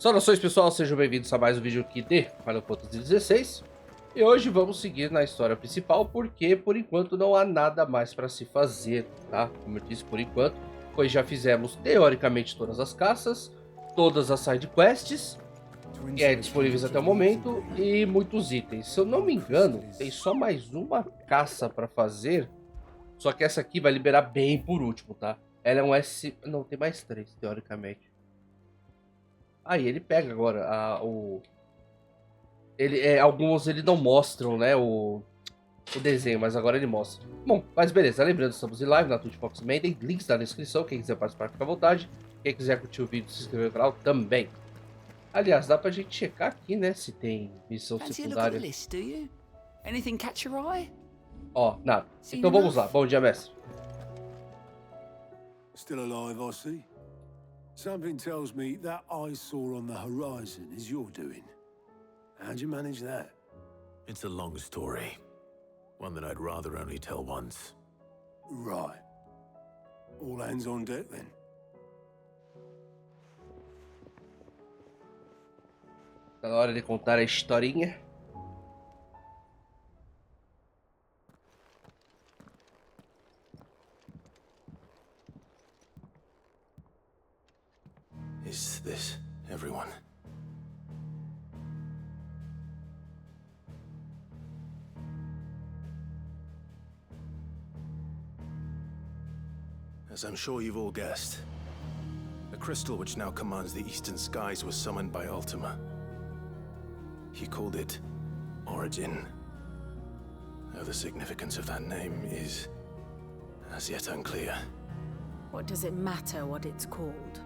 Saudações pessoal, sejam bem-vindos a mais um vídeo aqui de Final Fantasy XVI. E hoje vamos seguir na história principal, porque por enquanto não há nada mais para se fazer, tá? Como eu disse, por enquanto, pois já fizemos teoricamente todas as caças, todas as side quests, disponíveis até o momento, e muitos itens. Se eu não me engano, tem só mais uma caça para fazer, só que essa aqui vai liberar bem por último, tá? Ela é um S... Não, tem mais três, teoricamente. Aí ele pega agora alguns ele não mostram, né, o desenho, mas agora ele mostra. Bom, mas beleza, lembrando, estamos em live na Twitch Foxmaiden, links na descrição, quem quiser participar fica à vontade. Quem quiser curtir o vídeo, se inscrever no canal também. Aliás, dá pra gente checar aqui, né, se tem missão secundária. Ó, nada. Então vamos lá, bom dia, mestre. Still alive, I see. Something tells me that eyesore on the horizon is your doing. How'd you manage that? It's a long story. One that I'd rather only tell once. Right. All hands on deck, then. Tá na hora de contar a historinha. Is this everyone? As I'm sure you've all guessed, the crystal which now commands the eastern skies was summoned by Ultima. He called it Origin. Though the significance of that name is as yet unclear. What does it matter what it's called?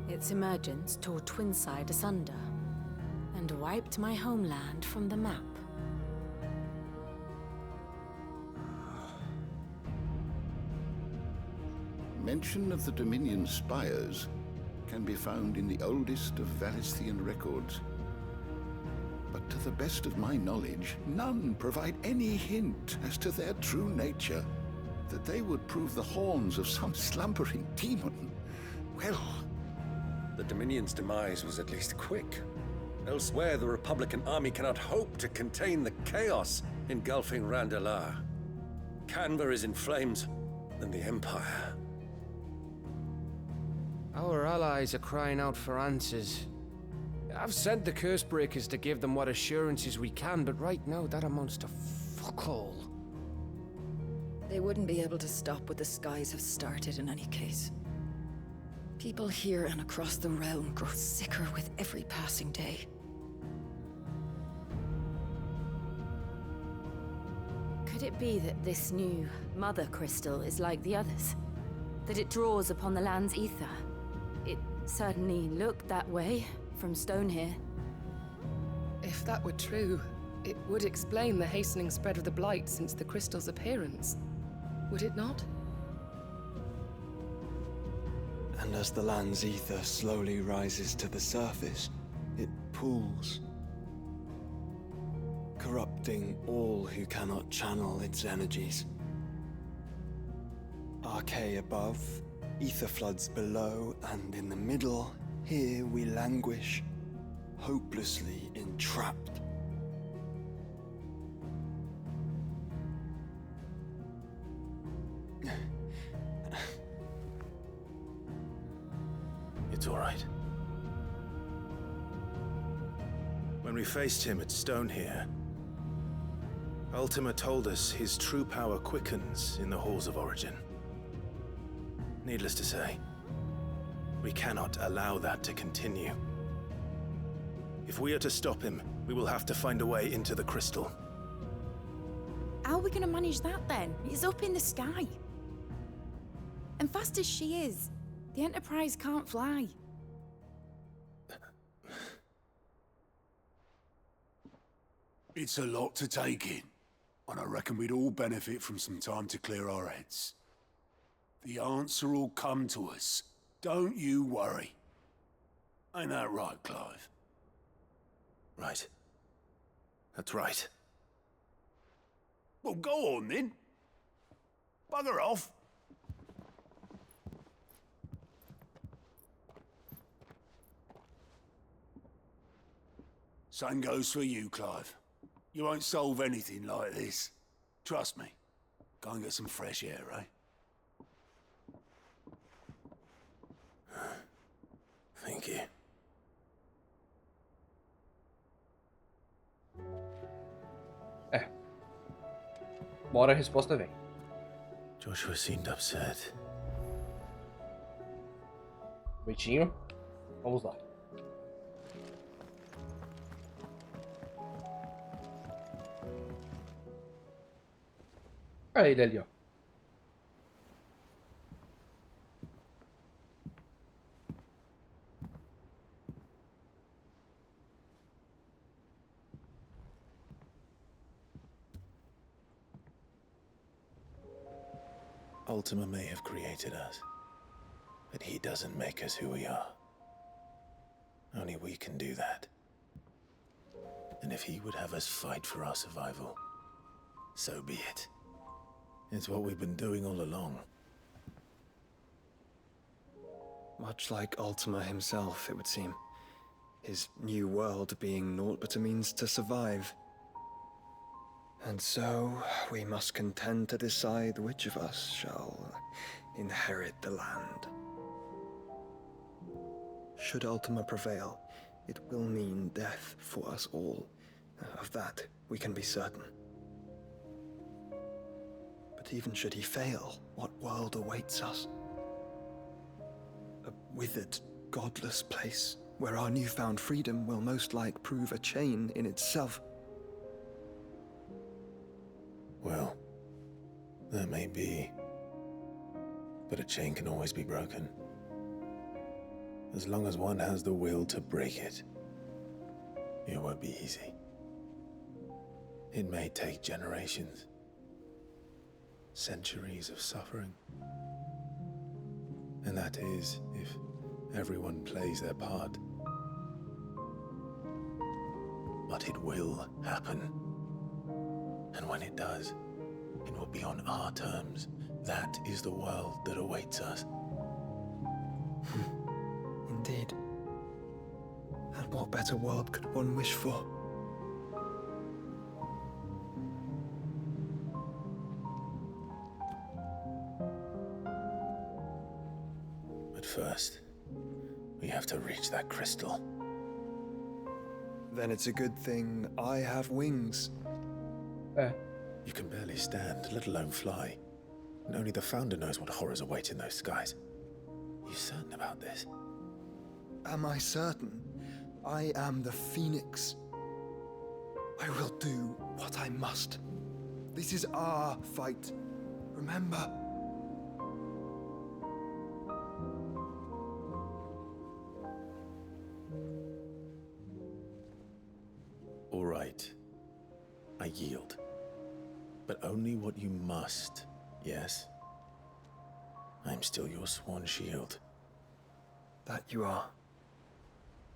Its emergence tore Twinside asunder and wiped my homeland from the map. Mention of the Dominion spires can be found in the oldest of Valisthian records. But to the best of my knowledge, none provide any hint as to their true nature. That they would prove the horns of some slumbering demon. Well... The Dominion's demise was at least quick. Elsewhere, the Republican army cannot hope to contain the chaos engulfing Randalar. Canva is in flames, and the Empire. Our allies are crying out for answers. I've sent the curse breakers to give them what assurances we can, but right now that amounts to fuck all. They wouldn't be able to stop what the skies have started in any case. People here and across the realm grow sicker with every passing day. Could it be that this new mother crystal is like the others? That it draws upon the land's ether? It certainly looked that way from stone here. If that were true, it would explain the hastening spread of the blight since the crystal's appearance. Would it not? And as the land's ether slowly rises to the surface, it pools, corrupting all who cannot channel its energies. Archaea above, ether floods below, and in the middle, here we languish, hopelessly entrapped. It's all right. When we faced him at Stone here, Ultima told us his true power quickens in the halls of Origin. Needless to say, we cannot allow that to continue. If we are to stop him, we will have to find a way into the crystal. How are we gonna manage that then? It's up in the sky. And fast as she is, the Enterprise can't fly. It's a lot to take in, and I reckon we'd all benefit from some time to clear our heads. The answer will come to us. Don't you worry. Ain't that right, Clive? Right. That's right. Well, go on then. Bugger off. Same goes for you, Clive. You won't solve anything like this. Trust me. Go and get some fresh air, eh? Thank you. Uma hora a resposta vem. Joshua seemed upset. Momentinho. Vamos lá. Ah, ele ali, ó. Ultima may have created us, but he doesn't make us who we are. Only we can do that. And if he would have us fight for our survival, so be it. It's what we've been doing all along. Much like Ultima himself, it would seem. His new world being naught but a means to survive. And so, we must contend to decide which of us shall inherit the land. Should Ultima prevail, it will mean death for us all. Of that, we can be certain. But even should he fail, what world awaits us? A withered, godless place, where our newfound freedom will most like prove a chain in itself. Well, that may be, but a chain can always be broken. As long as one has the will to break it, it won't be easy. It may take generations, centuries of suffering. And that is if everyone plays their part. But it will happen. And when it does, it will be on our terms. That is the world that awaits us. Indeed. And what better world could one wish for? But first, we have to reach that crystal. Then it's a good thing I have wings. You can barely stand, let alone fly. And only the Founder knows what horrors await in those skies. You certain about this? Am I certain? I am the Phoenix. I will do what I must. This is our fight. Remember? All right. I yield. But only what you must, yes? I'm still your sworn shield. That you are.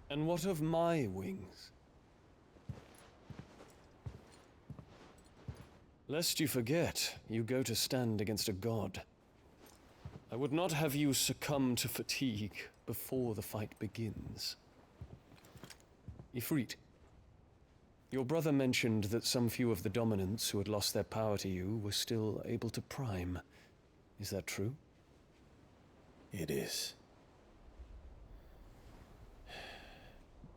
And what of my wings? Lest you forget, you go to stand against a god. I would not have you succumb to fatigue before the fight begins. Ifrit, your brother mentioned that some few of the dominants who had lost their power to you were still able to prime. Is that true? It is.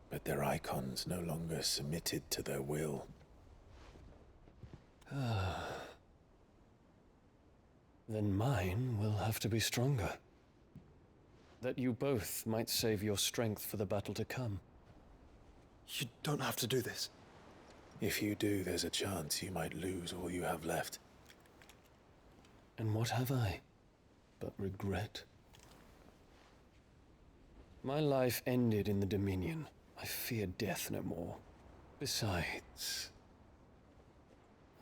But their icons no longer submitted to their will. Then mine will have to be stronger. That you both might save your strength for the battle to come. You don't have to do this. If you do, there's a chance you might lose all you have left. And what have I but regret? My life ended in the Dominion. I fear death no more. Besides,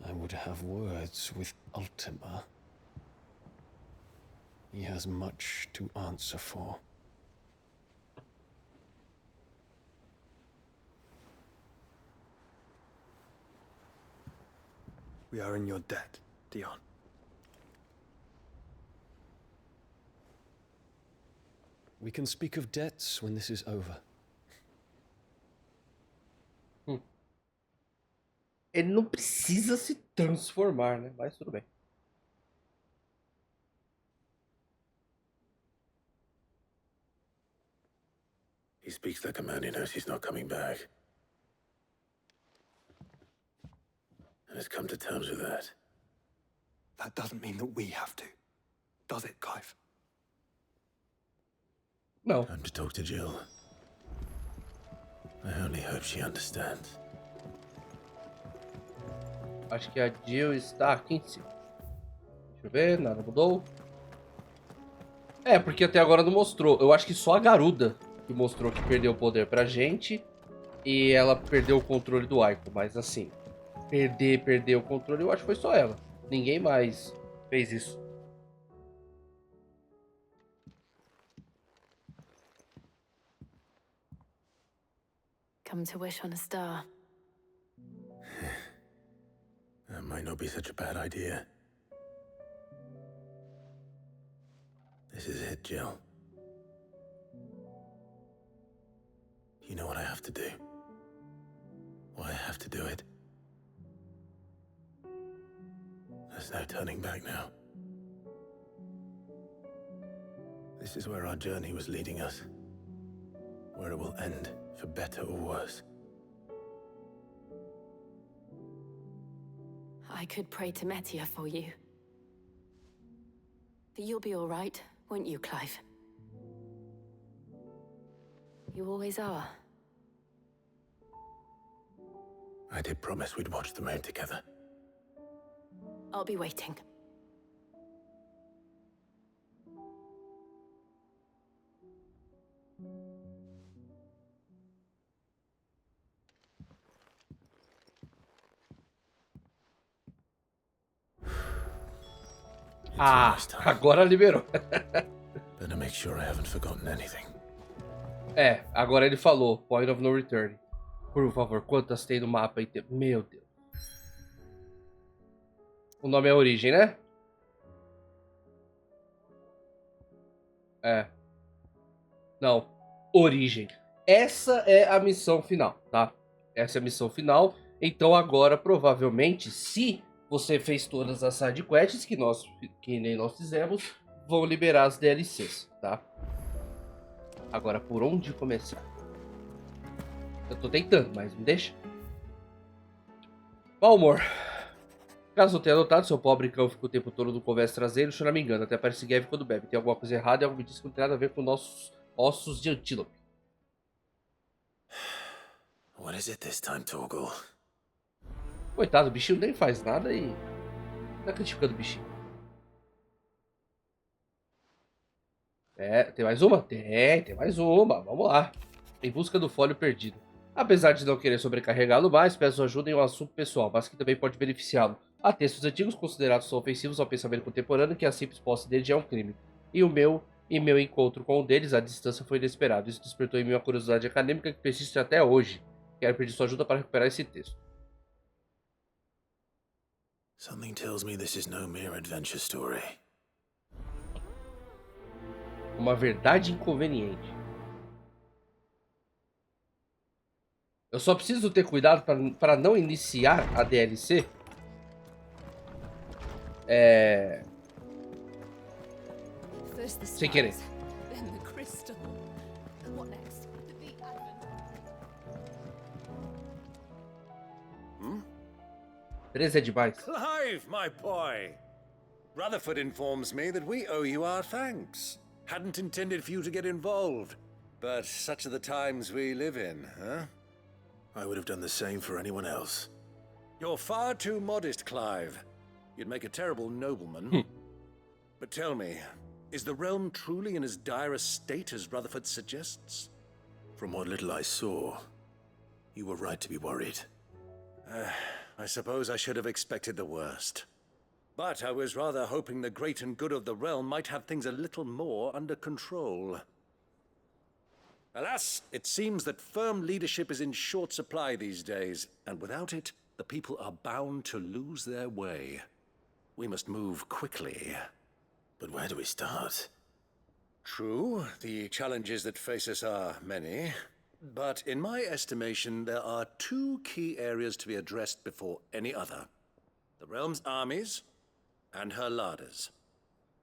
I would have words with Ultima. He has much to answer for. We are in your debt, Dion. We can speak of debts when this is over. Ele não precisa se transformar, né? Mas tudo bem. He speaks like a man who knows he's not coming back. And has come to terms with that. That doesn't mean that we have to, does it, Clive? No. Time to talk to Jill. I only hope she understands. Acho que a Jill está aqui em cima. Deixa eu ver, nada mudou. É, porque até agora não mostrou. Eu acho que só a Garuda que mostrou que perdeu o poder pra gente. E ela perdeu o controle do Aiko. Mas assim, perder o controle, eu acho que foi só ela. Ninguém mais fez isso. Come to wish on a star. That might not be such a bad idea. This is it, Jill. You know what I have to do. Why I have to do it. There's no turning back now. This is where our journey was leading us. Where it will end, for better or worse. I could pray to Metia for you. But you'll be all right, won't you, Clive? You always are. I did promise we'd watch the moon together. I'll be waiting. Ah, agora liberou. Better make sure I haven't forgotten anything. É, agora ele falou, point of no return. Por favor, quantas tem no mapa aí? Meu Deus. O nome é Origem, né? É. Não, Origem. Essa é a missão final, tá? Essa é a missão final. Então agora, provavelmente, se você fez todas as sidequests que nem nós fizemos, vão liberar as DLCs, tá? Agora, por onde começar? Eu tô tentando, mas me deixa. Bom, amor. Caso eu tenha notado, seu pobre cão fica o tempo todo no conversa traseiro, se eu não me engano, até parece Clive quando bebe. Tem alguma coisa errada e algo me diz que não tem nada a ver com nossos ossos de antílope. What is it this time, Torgal? Coitado, o bichinho nem faz nada e tá criticando o bichinho. É, tem mais uma? Tem mais uma. Vamos lá. Em busca do fólio perdido. Apesar de não querer sobrecarregá-lo mais, peço ajuda em um assunto pessoal, mas que também pode beneficiá-lo. Há textos antigos considerados ofensivos ao pensamento contemporâneo que a simples posse deles é um crime. E meu encontro com um deles, à distância, foi inesperado. Isso despertou em mim uma curiosidade acadêmica que persiste até hoje. Quero pedir sua ajuda para recuperar esse texto. Something tells me this is no mere adventure story. Uma verdade inconveniente. Eu só preciso ter cuidado para não iniciar a DLC. Sem querer. Hmm? 13 é demais. Clive, my boy! Rutherford informs me that we owe you our thanks. Hadn't intended for you to get involved, but such are the times we live in, huh? I would have done the same for anyone else. You're far too modest, Clive. You'd make a terrible nobleman. But tell me, is the realm truly in as dire a state as Rutherford suggests? From what little I saw, you were right to be worried. I suppose I should have expected the worst. But I was rather hoping the great and good of the realm might have things a little more under control. Alas, it seems that firm leadership is in short supply these days, and without it, the people are bound to lose their way. We must move quickly. But where do we start? True, the challenges that face us are many. But in my estimation, there are two key areas to be addressed before any other. The realm's armies and her larders.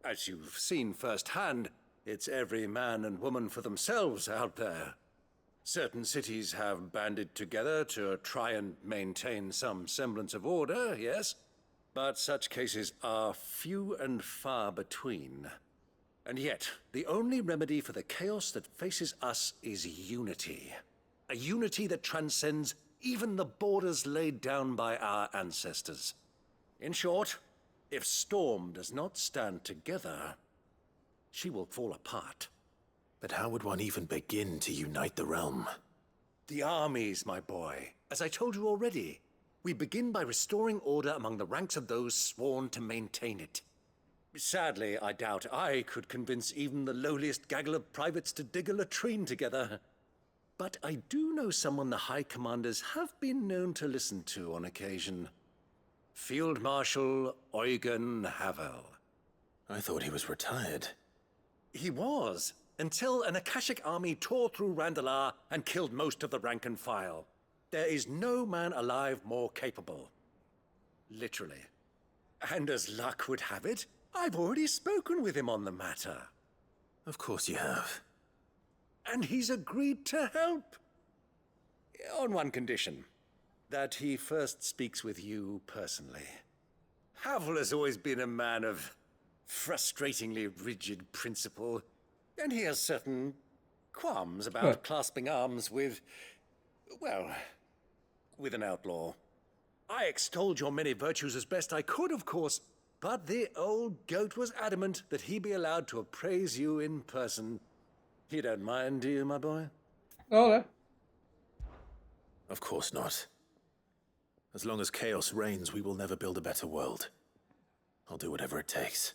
As you've seen firsthand, it's every man and woman for themselves out there. Certain cities have banded together to try and maintain some semblance of order, yes? But such cases are few and far between. And yet, the only remedy for the chaos that faces us is unity. A unity that transcends even the borders laid down by our ancestors. In short, if Storm does not stand together, she will fall apart. But how would one even begin to unite the realm? The armies, my boy. As I told you already, we begin by restoring order among the ranks of those sworn to maintain it. Sadly, I doubt I could convince even the lowliest gaggle of privates to dig a latrine together. But I do know someone the High Commanders have been known to listen to on occasion. Field Marshal Eugen Havel. I thought he was retired. He was, until an Akashic army tore through Randalar and killed most of the rank and file. There is no man alive more capable. Literally. And as luck would have it, I've already spoken with him on the matter. Of course you have. And he's agreed to help. On one condition. That he first speaks with you personally. Havel has always been a man of frustratingly rigid principle, and he has certain qualms about clasping arms with, well, with an outlaw. I extolled your many virtues as best I could, of course, but the old goat was adamant that he be allowed to appraise you in person. You don't mind, do you, my boy? Oh, yeah. Of course not. As long as chaos reigns, we will never build a better world. I'll do whatever it takes.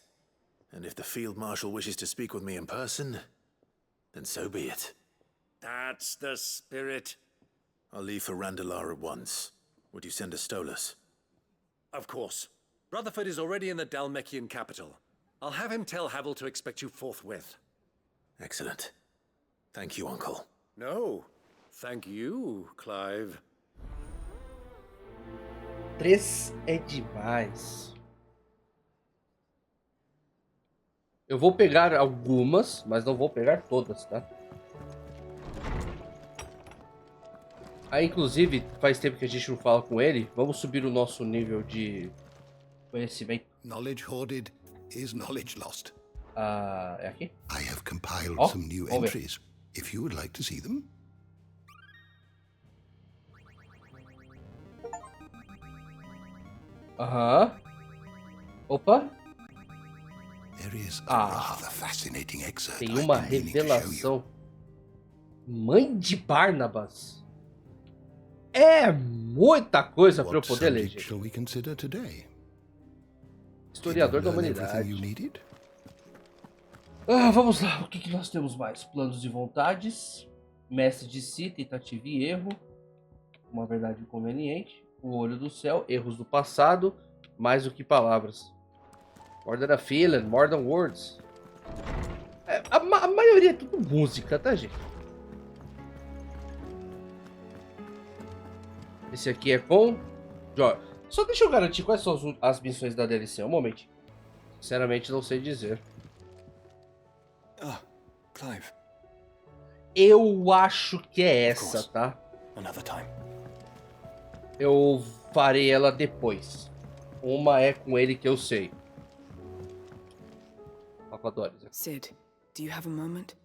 And if the Field Marshal wishes to speak with me in person, then so be it. That's the spirit. I'll leave for Randalar at once. Would you send a Stolas? Of course. Rutherford is already in the Dalmekian capital. I'll have him tell Havel to expect you forthwith. Excellent. Thank you, Uncle. No, thank you, Clive. 3 é demais. Eu vou pegar algumas, mas não vou pegar todas, tá? Aí, inclusive, faz tempo que a gente não fala com ele. Vamos subir o nosso nível de conhecimento. Knowledge hoarded is knowledge lost. É aqui? I have compiled Oh, some new vamos ver. entries. If you would like to see them. Aham. Opa. There is a rather fascinating excerpt Tem I've uma been meaning to show you. revelação. Mãe de Barnabas. É muita coisa para eu What poder ler, subject gente. shall we consider today? Historiador Did da you learn everything humanidade. you needed? Vamos lá, o que nós temos mais? Planos e vontades, mestre de si, tentativa e erro, uma verdade inconveniente, o olho do céu, erros do passado, mais do que palavras. More than a feeling, more than words. A maioria é tudo música, tá, gente? Esse aqui é com Jorge. Só deixa eu garantir quais são as missões da DLC. Um momento. Sinceramente, não sei dizer. Clive. Eu acho que é essa, tá? Another time. Eu farei ela depois. Uma é com ele que eu sei. Sid, do you have a moment?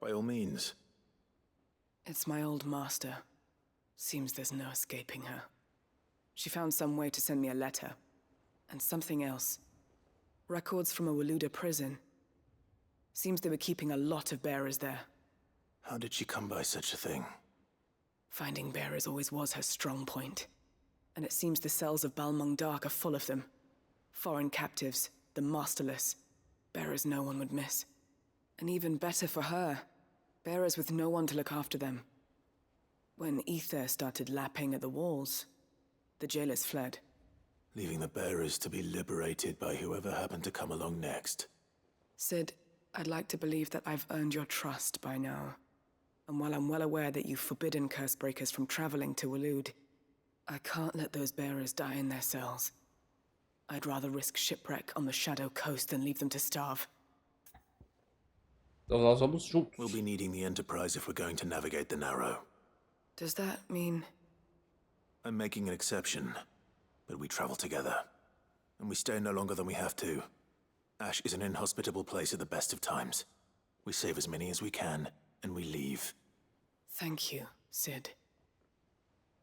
By all means. It's my old master. Seems there's no escaping her. She found some way to send me a letter. And something else. Records from a Waluda prison. Seems they were keeping a lot of bearers there. How did she come by such a thing? Finding bearers always was her strong point. And it seems the cells of Balmung Dark are full of them. Foreign captives, the masterless. Bearers no one would miss. And even better for her, bearers with no one to look after them. When ether started lapping at the walls, the jailers fled. Leaving the bearers to be liberated by whoever happened to come along next. Sid, I'd like to believe that I've earned your trust by now. And while I'm well aware that you've forbidden Cursebreakers from traveling to Waloed, I can't let those bearers die in their cells. I'd rather risk shipwreck on the Shadow Coast than leave them to starve. Então nós vamos juntos. We'll be needing the Enterprise if we're going to navigate the Narrow. Does that mean... I'm making an exception, but we travel together. And we stay no longer than we have to. Ash is an inhospitable place at the best of times. We save as many as we can, and we leave. Thank you, Sid.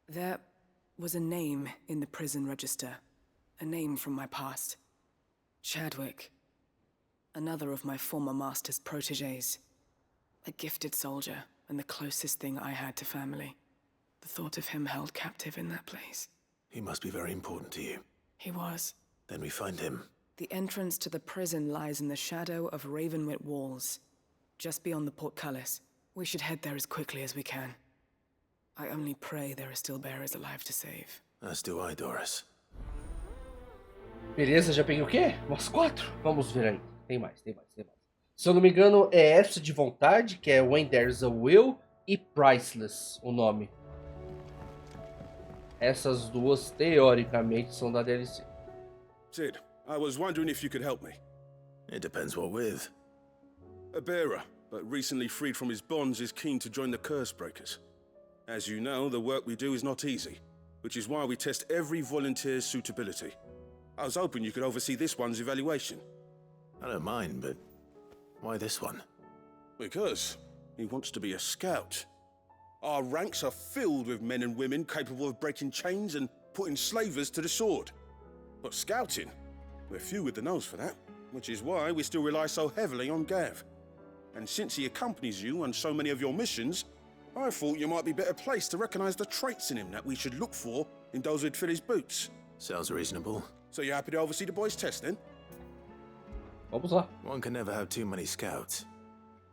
There was a name in the prison register. A name from my past. Chadwick. Another of my former master's protégés. A gifted soldier, and the closest thing I had to family. The thought of him held captive in that place. He must be very important to you. He was. Then we find him. The entrance to the prison lies in the shadow of Ravenwit Walls, just beyond the portcullis. We should head there as quickly as we can. I only pray there are still bearers alive to save. As do I, Doris. Beleza, já peguei o quê? Umas 4? Vamos ver aí. Tem mais. Se eu não me engano, é Extra de Vontade, que é When There's a Will, e Priceless, o nome. Essas duas, teoricamente, são da DLC. Sid, I was wondering if you could help me. It depends what with. A bearer, but recently freed from his bonds, is keen to join the Cursebreakers. As you know, the work we do is not easy, which is why we test every volunteer's suitability. I was hoping you could oversee this one's evaluation. I don't mind, but why this one? Because he wants to be a scout. Our ranks are filled with men and women capable of breaking chains and putting slavers to the sword. But scouting, we're few with the nose for that, which is why we still rely so heavily on Gav. And since he accompanies you on so many of your missions, I thought you might be better placed to recognize the traits in him that we should look for in those who'd fill his boots. Sounds reasonable. So you're happy to oversee the boys' test, then? Vamos lá. One can never have too many scouts.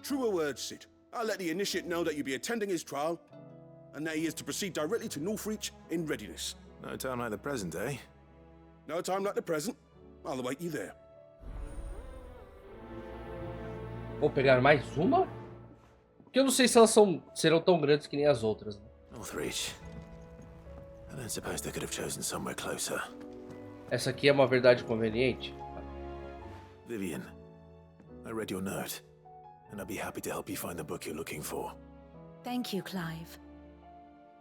Truer words, Sid. I'll let the initiate know that you'll be attending his trial, and that he is to proceed directly to Northreach in readiness. No time like the present, eh? No time like the present. I'll await you there. Vou pegar mais uma? Porque eu não sei se elas serão tão grandes que nem as outras. Né? Northreach. I don't suppose they could have chosen somewhere closer. Essa aqui é uma verdade conveniente? Vivian, I read your note, and I'd be happy to help you find the book you're looking for. Thank you, Clive.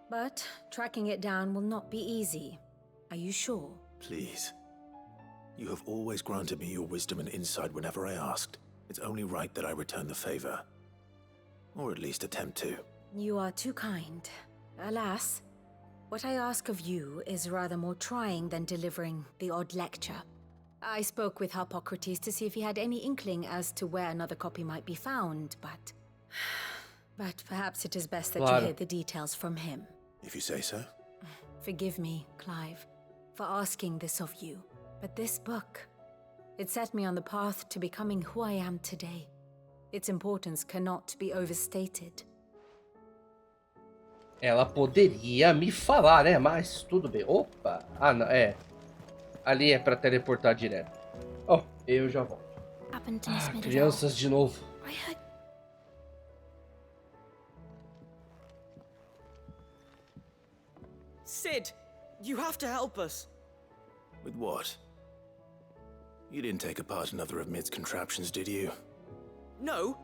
But tracking it down will not be easy. Are you sure? Please. You have always granted me your wisdom and insight whenever I asked. It's only right that I return the favor. Or at least attempt to. You are too kind. Alas, what I ask of you is rather more trying than delivering the odd lecture. I spoke with Harpocrates to see if he had any inkling as to where another copy might be found, but perhaps it is best that you hear the details from him. If you say so. Forgive me, Clive, for asking this of you, but this book, it set me on the path to becoming who I am today. Its importance cannot be overstated. Ela poderia me falar, né? Mas tudo bem. Opa! Ah, não, é. Ali é pra teleportar direto. Oh, eu já volto. Crianças de novo. Sid, you have to help us. With what? You didn't take apart another of Mid's contraptions, did you? No.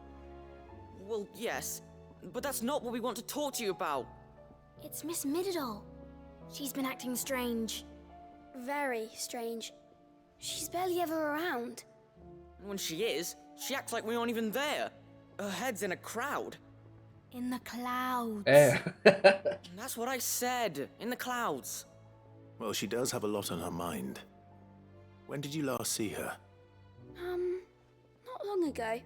Well, yes. But that's not what we want to talk to you about. It's Miss Mididol. She's been acting strange. Very strange. She's barely ever around. And when she is, she acts like we aren't even there. Her head's in a crowd. In the clouds. That's what I said. In the clouds. Well, she does have a lot on her mind. When did you last see her? Not long ago.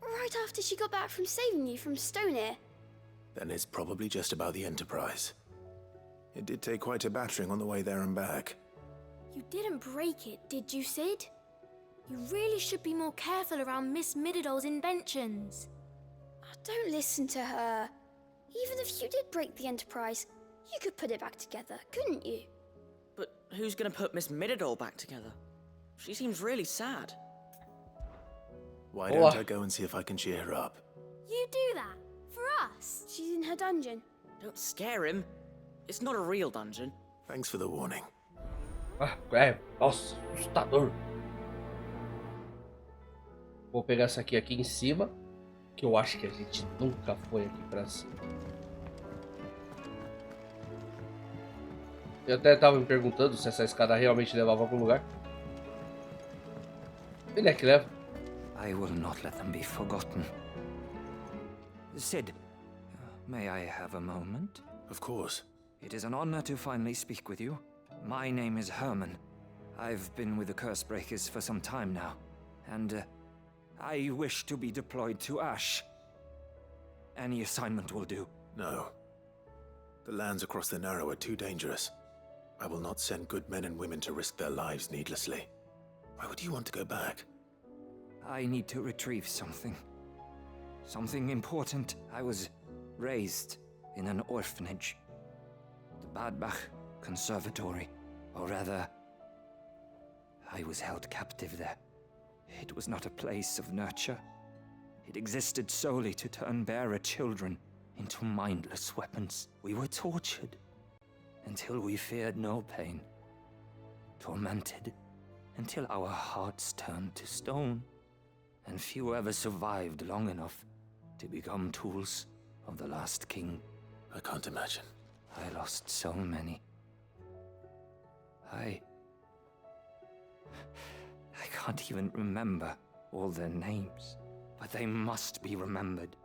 Right after she got back from saving you from Stoneir. Then it's probably just about the Enterprise. It did take quite a battering on the way there and back. You didn't break it, did you, Sid? You really should be more careful around Miss Mididol's inventions. Don't listen to her. Even if you did break the Enterprise, you could put it back together, couldn't you? But who's gonna put Miss Mididol back together? She seems really sad. Why don't I go and see if I can cheer her up? You do that? For us? She's in her dungeon. Don't scare him. It's not a real dungeon. Thanks for the warning. Ah, nossa, assustador. Vou pegar essa aqui em cima, que eu acho que a gente nunca foi aqui pra cima. Eu até tava me perguntando se essa escada realmente levava a algum lugar. Ele é que leva. I will not let them be forgotten. Sid, may I have a moment? Of course. It is an honor to finally speak with you. My name is Herman. I've been with the Cursebreakers for some time now, and I wish to be deployed to Ash. Any assignment will do. No. The lands across the Narrow are too dangerous. I will not send good men and women to risk their lives needlessly. Why would you want to go back? I need to retrieve something. Something important. I was raised in an orphanage. The Badbach Conservatory. Or rather, I was held captive there. It was not a place of nurture. It existed solely to turn bearer children into mindless weapons. We were tortured until we feared no pain. Tormented until our hearts turned to stone. And few ever survived long enough to become tools of the last king. I can't imagine. I lost so many. I can't even remember all their names, but they must be remembered.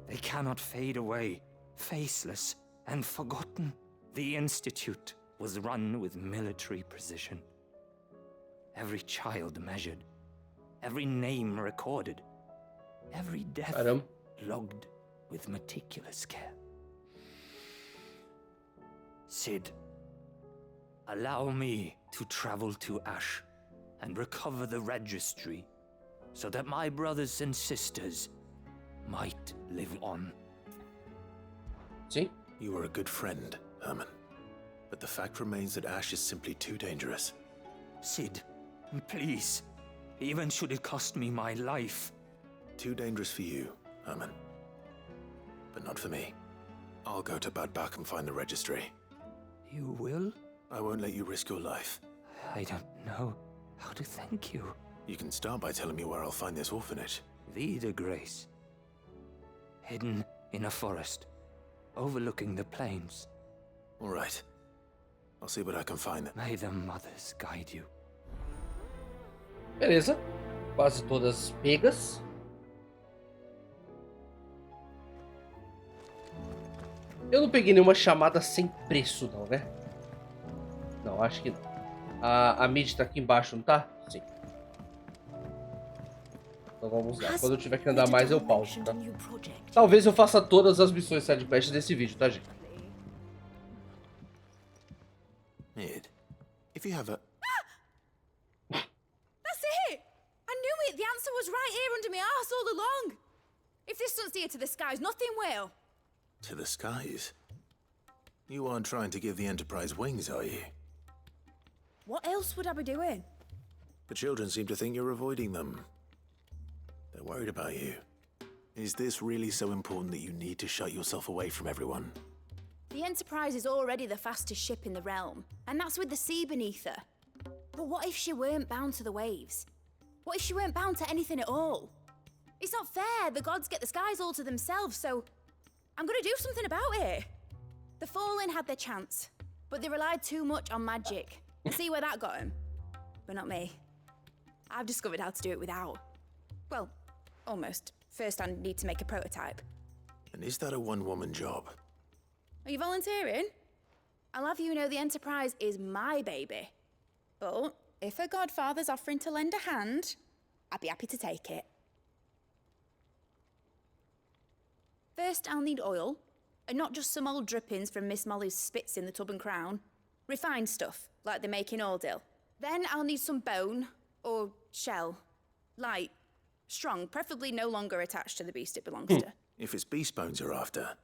They cannot fade away, faceless and forgotten. The Institute was run with military precision. Every child measured, every name recorded, every death logged with meticulous care. Sid, allow me to travel to Ash and recover the registry so that my brothers and sisters might live on. See? You are a good friend, Herman. But the fact remains that Ash is simply too dangerous. Sid, please. Even should it cost me my life. Too dangerous for you, Herman. But not for me. I'll go to Bad Bach and find the registry. You will? I won't let you risk your life. I don't know how to thank you. You can start by telling me where I'll find this orphanage. Vida Grace. Hidden in a forest, overlooking the plains. All right. I'll see what I can find. May the mothers guide you. Beleza. Quase todas pegas. Eu não peguei nenhuma chamada sem preço, não, né? Não, acho que não. A mid tá aqui embaixo, não tá? Sim. Então vamos lá. Quando eu tiver que andar mais, eu pauso, tá? Talvez eu faça todas as missões sidequest desse vídeo, tá, gente? Mid, if you have a... That's it! I knew it! The answer was right here under my arse all along! If this doesn't steer to the skies, nothing will! To the skies? You aren't trying to give the Enterprise wings, are you? What else would I be doing? The children seem to think you're avoiding them. They're worried about you. Is this really so important that you need to shut yourself away from everyone? The Enterprise is already the fastest ship in the realm, and that's with the sea beneath her. But what if she weren't bound to the waves? What if she weren't bound to anything at all? It's not fair. The gods get the skies all to themselves, so I'm gonna do something about it. The Fallen had their chance, but they relied too much on magic. And see where that got them? But not me. I've discovered how to do it without. Well, almost. First I need to make a prototype. And is that a one-woman job? Are you volunteering? I'll have you know the Enterprise is my baby. But if a godfather's offering to lend a hand, I'd be happy to take it. First, I'll need oil, and not just some old drippings from Miss Molly's spits in the tub and crown. Refined stuff, like they make in Ordil. Then I'll need some bone, or shell. Light, strong, preferably no longer attached to the beast it belongs to. If it's beast bones you're after,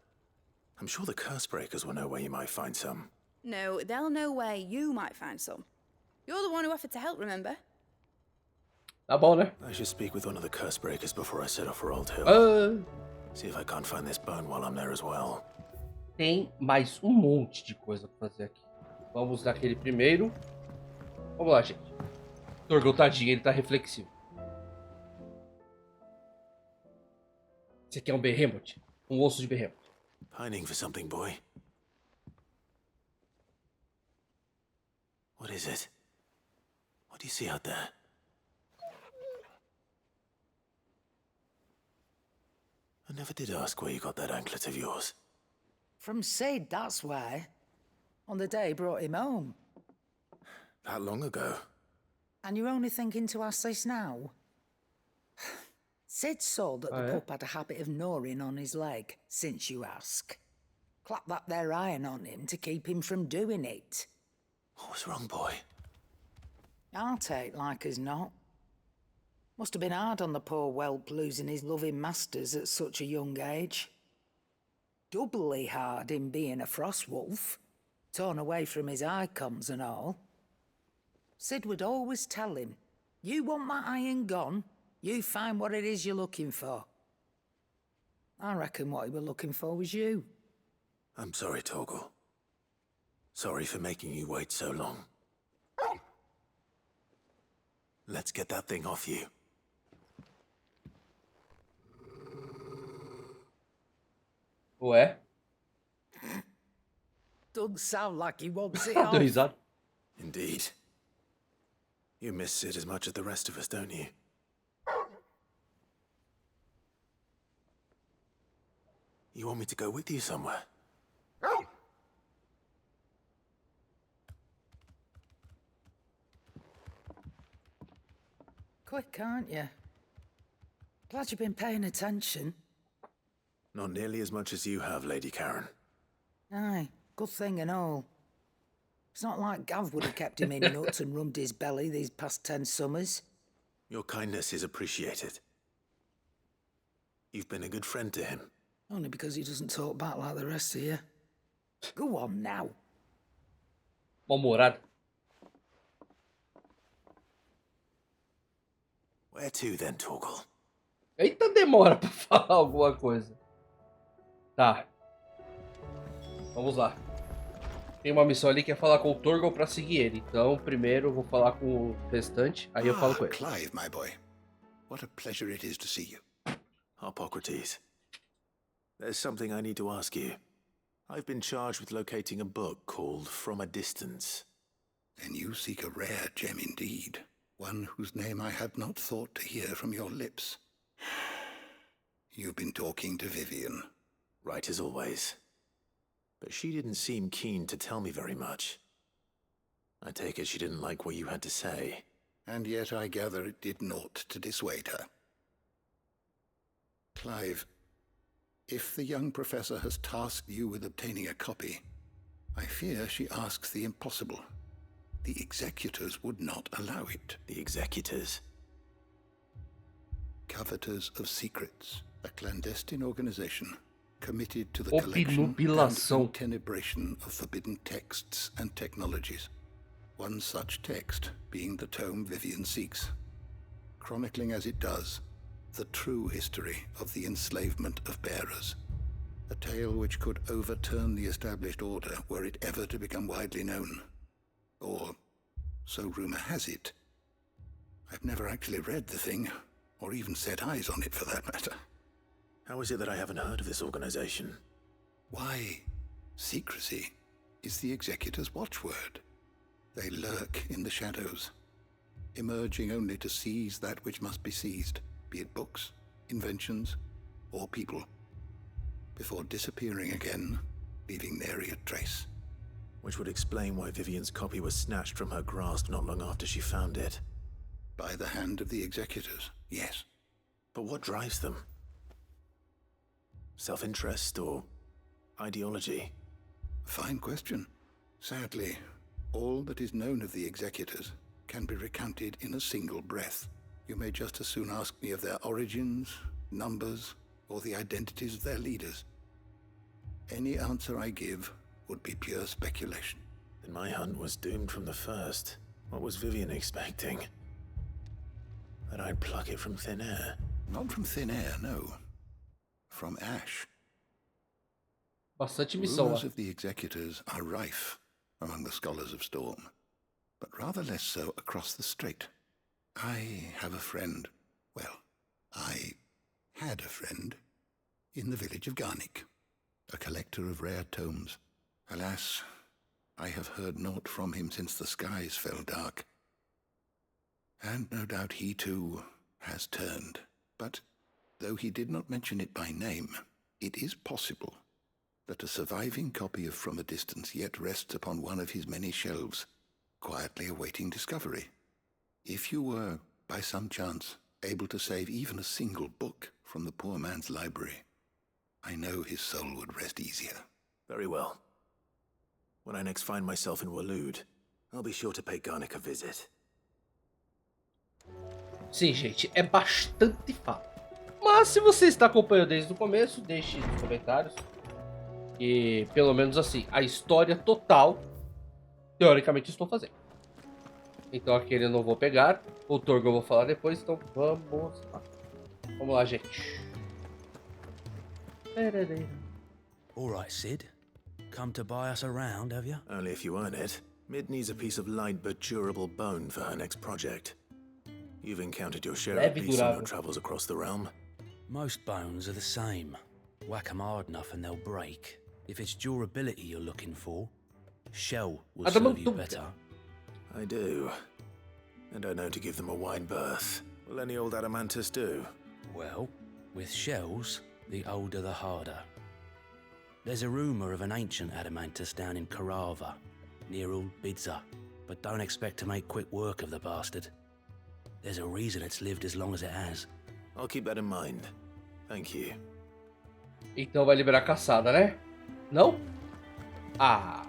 I'm sure the Cursebreakers will know where you might find some. No, they'll know where you might find some. You're the one who offered to help, remember? Tá bom, né? I should speak with one of the curse breakers before I set off for Old Hill. See if I can't find this bone while I'm there as well. Tem mais um monte de coisa pra fazer aqui. Vamos naquele primeiro. Vamos lá, gente. Torgal, tadinho, ele tá reflexivo. Esse aqui é um Behemoth. Um osso de Behemoth. Pining for something, boy. What is it? What do you see out there? I never did ask where you got that anklet of yours. From Sid, that's why. On the day he brought him home. That long ago? And you're only thinking to ask this now? Sid saw that the pup had a habit of gnawing on his leg, since you ask. Clap that there iron on him to keep him from doing it. What was wrong, boy? I'll take like as not. Must have been hard on the poor whelp losing his loving masters at such a young age. Doubly hard in being a frost wolf, torn away from his icons and all. Sid would always tell him, you want that iron gone, you find what it is you're looking for. I reckon what he was looking for was you. I'm sorry, Torgal. Sorry for making you wait so long. Let's get that thing off you. Ué? Doesn't sound like he wants it Deu off. risada. Indeed. You miss Sid as much as the rest of us, don't you? You want me to go with you somewhere? Quick, aren't you? Glad you've been paying attention. Not nearly as much as you have, Lady Karen. Aye, good thing and all. It's not like Gav would have kept him in nuts and rubbed his belly these past 10 summers. Your kindness is appreciated. You've been a good friend to him. Only because he doesn't talk back like the rest of you. Go on now. Mal-humorado. Where to then, Torgal? Eita, demora pra falar alguma coisa. Tá. Vamos lá. Tem uma missão ali que é falar com o Torgal pra seguir ele. Então, primeiro eu vou falar com o restante, aí eu falo com ele. Clive, my boy. What a pleasure it is to see you. Hippocrates. There's something I need to ask you. I've been charged with locating a book called From a Distance. Then you seek a rare gem indeed. One whose name I had not thought to hear from your lips. You've been talking to Vivian. Right as always. But she didn't seem keen to tell me very much. I take it she didn't like what you had to say. And yet I gather it did naught to dissuade her. Clive, if the young professor has tasked you with obtaining a copy, I fear she asks the impossible. The executors would not allow it. The executors? Coveters of Secrets, a clandestine organization committed to the collection and Obnubilação. tenebration of forbidden texts and technologies. One such text being the tome Vivian seeks, chronicling as it does the true history of the enslavement of bearers, a tale which could overturn the established order were it ever to become widely known. Or, so rumor has it. I've never actually read the thing, or even set eyes on it for that matter. How is it that I haven't heard of this organization? Why, secrecy is the executor's watchword. They lurk in the shadows, emerging only to seize that which must be seized, be it books, inventions, or people, before disappearing again, leaving nary a trace. Which would explain why Vivian's copy was snatched from her grasp not long after she found it. By the hand of the executors, yes. But what drives them? Self-interest or ideology? A fine question. Sadly, all that is known of the executors can be recounted in a single breath. You may just as soon ask me of their origins, numbers, or the identities of their leaders. Any answer I give would be pure speculation. Then my hunt was doomed from the first. What was Vivian expecting? that I'd pluck it from thin air. Not from thin air, no. From ash. Bastante missão Rumors lá. of the executors are rife among the scholars of Storm, but rather less so across the strait. I have a friend. Well, I had a friend in the village of Garnick, a collector of rare tomes. Alas, I have heard naught from him since the skies fell dark. And no doubt he too has turned. But though he did not mention it by name, it is possible that a surviving copy of From a Distance yet rests upon one of his many shelves, quietly awaiting discovery. If you were, by some chance, able to save even a single book from the poor man's library, I know his soul would rest easier. Very well. When I next find myself in Waloed, I'll be sure to pay Garnick a visit. Sim, gente, é bastante fácil. Mas se você está acompanhando desde o começo, deixe nos comentários. E pelo menos assim, a história total, teoricamente estou fazendo. Então aquele eu não vou pegar. O Torgo eu vou falar depois, então vamos lá. Vamos lá, gente. Alright, Sid. Come to buy us around, have you? Only if you earn it. Mid needs a piece of light but durable bone for her next project. You've encountered your share of beasts on your travels across the realm. Most bones are the same. Whack 'em hard enough and they'll break. If it's durability you're looking for, shell will serve you better. I do. And I know to give them a wide berth. Will any old adamantus do? Well, with shells, the older the harder. There's a rumour of an ancient adamantus down in Karava, near Old Bidza, but don't expect to make quick work of the bastard. There's a reason it's lived as long as it has. I'll keep that in mind. Thank you. Então vai liberar a caçada, né? Não? Ah.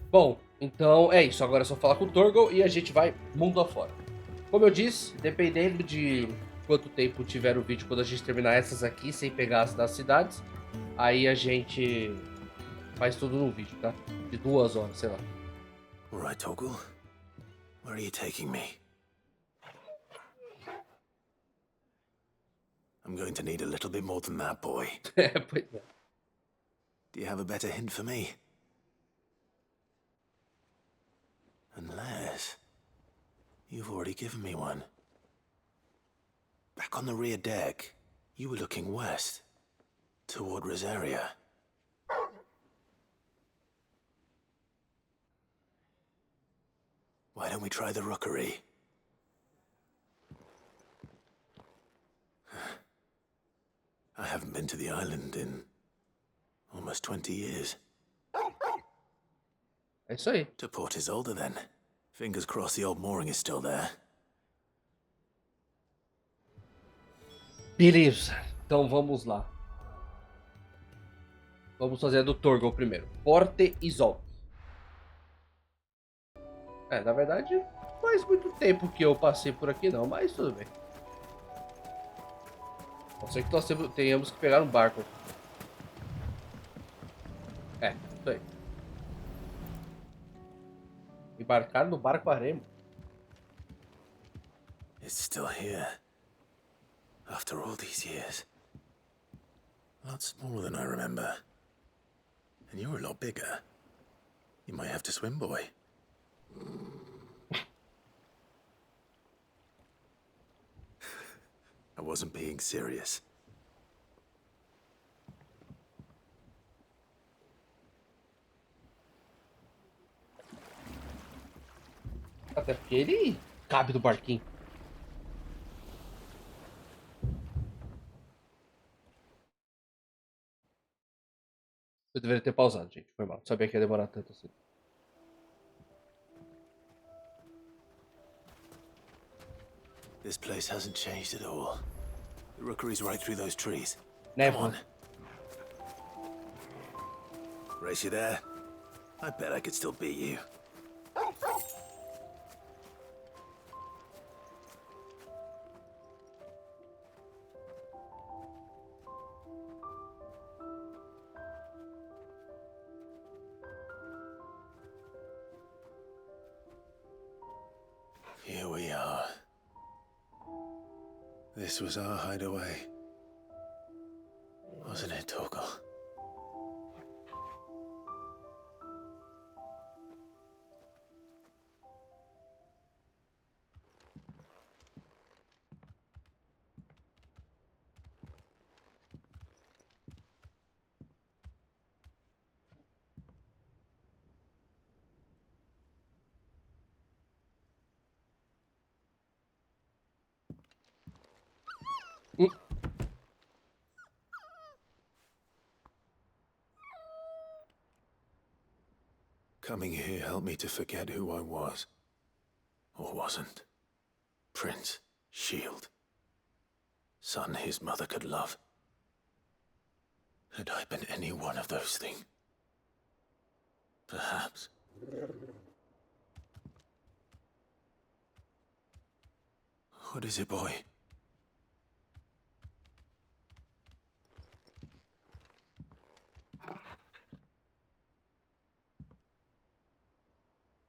Bom, então é isso. Agora é só falar com o Torgo e a gente vai mundo afora. Como eu disse, dependendo de quanto tempo tiver o vídeo quando a gente terminar essas aqui, sem pegar as das cidades, aí a gente faz tudo no vídeo, tá? De 2 horas, sei lá. Alright, Torgal. Where are you taking me? I'm going to need a little bit more than that, boy. Do you have a better hint for me? Unless you've already given me one. Back on the rear deck, you were looking west, toward Rosaria. Why don't we try the rookery? I haven't been to the island in almost 20 years. É isso aí. To Port Isolde, then. Fingers crossed the old mooring is still there. Beleza. Então vamos lá. Vamos fazer a do Torgo primeiro. Porte Isolde. É, na verdade, não faz muito tempo que eu passei por aqui não, mas tudo bem. A não ser que nós tenhamos que pegar um barco. É, isso aí. Embarcar no barco a remo. It's still here. After all these years. A lot smaller than I remember. And you're a lot bigger. You might have to swim, boy. I wasn't being serious. Até porque ele cabe no barquinho. Eu deveria ter pausado, gente. Foi mal. Sabia que ia demorar tanto assim. This place hasn't changed at all. The rookery's right through those trees. Never. Come on. Race you there? I bet I could still beat you. Here we are. This was our hideaway. Wasn't it, Torgal? Coming here helped me to forget who I was. Or wasn't. Prince, shield. Son his mother could love. Had I been any one of those things? Perhaps. What is it, boy?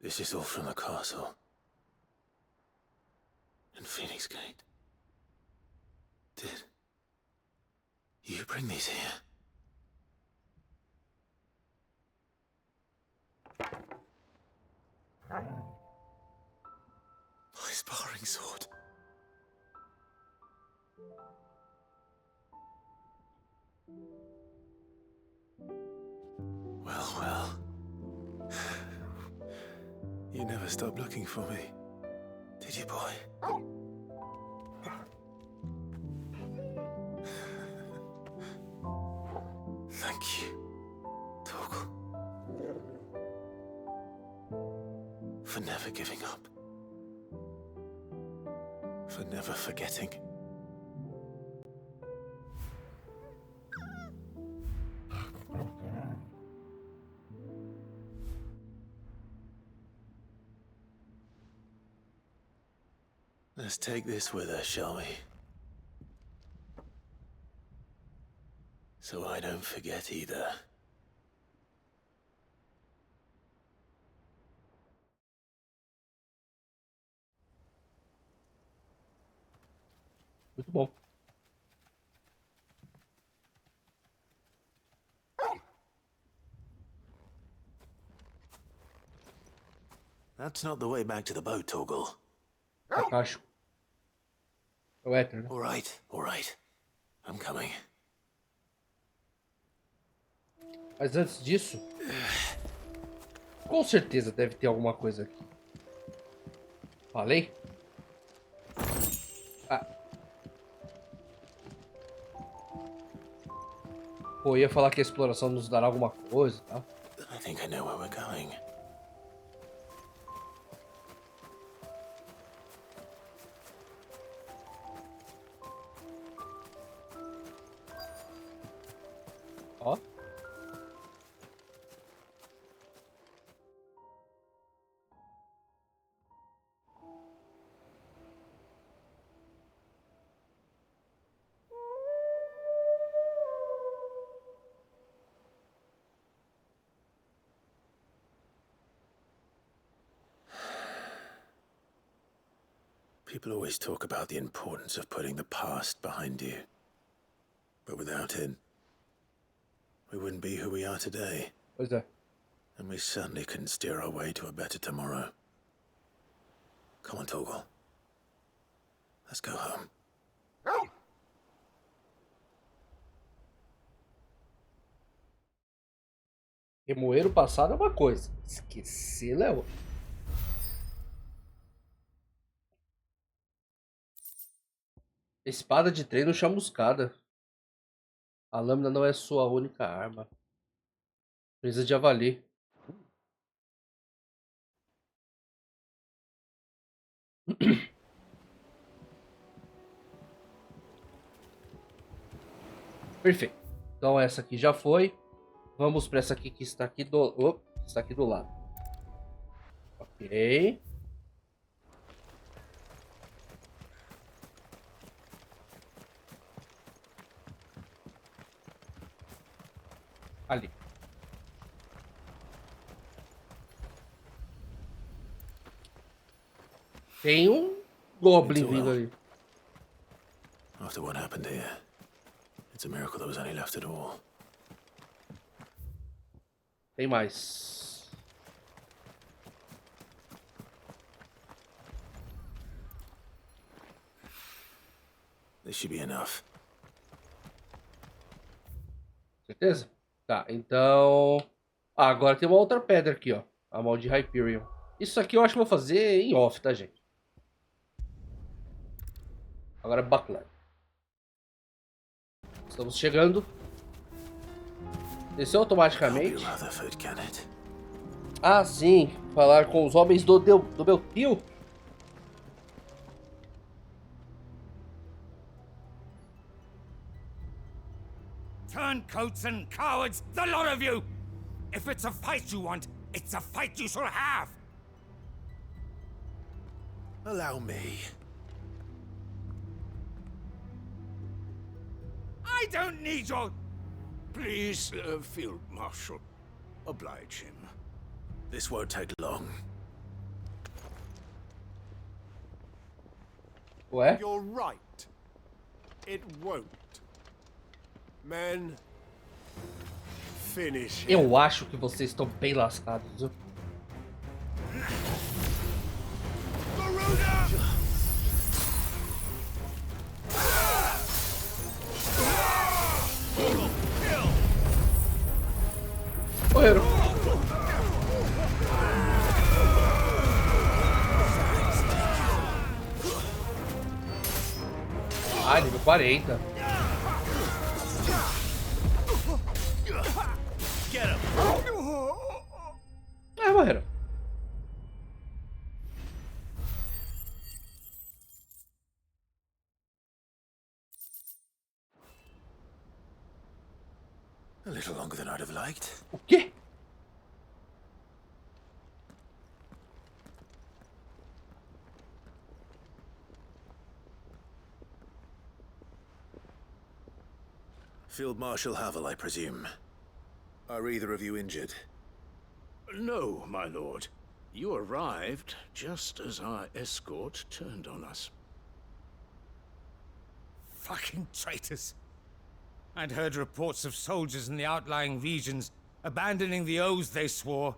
This is all from the castle. And Phoenix Gate. Did you bring these here? My sparring sword. Well, well. You never stopped looking for me, did you, boy? Thank you, Torgal. For never giving up. For never forgetting. Let's take this with us, shall we? So I don't forget either. Muito bom. That's not the way back to the boat, Torgal. Acho. É o éter, né? All right. I'm coming. Mas antes disso, com certeza deve ter alguma coisa aqui. Falei? Ah. Pô, ia falar que a exploração nos dará alguma coisa, tá? I think I know where we're going. Ó. People always talk about the importance of putting the past behind you. But without it, we wouldn't be who we are today. Pois é. And we certainly couldn't steer our way to a better tomorrow. Come on, Torgal. Let's go home. Remoer o passado é uma coisa, esquecê-lo é outra. Espada de treino chamuscada. A lâmina não é sua única arma. Presa de javali. Perfeito. Então essa aqui já foi. Vamos para essa aqui que está aqui do... Oh, está aqui do lado. Ok. Ali. Tem um Goblin vindo ali. after what happened here. It's a miracle there was any left at all. Tem mais. This should be enough. Certeza? Tá, então... Ah, agora tem uma outra pedra aqui, ó. A mão de Hyperion. Isso aqui eu acho que vou fazer em off, tá, gente? Agora Buckler. Estamos chegando. Desceu automaticamente. Ah, sim. Falar com os homens do meu tio. Turncoats and cowards, the lot of you! If it's a fight you want, it's a fight you shall have! Allow me. I don't need your... Please, Field Marshal, oblige him. This won't take long. Ué? You're right. It won't. Men, finish him. Eu acho que vocês estão bem lascados, viu? Correram. Ah, nível 40. É, morreram. A little longer than I'd have liked. O quê? Field Marshal Havel, I presume. Are either of you injured? No, my lord. You arrived just as our escort turned on us. Fucking traitors. I'd heard reports of soldiers in the outlying regions abandoning the oaths they swore.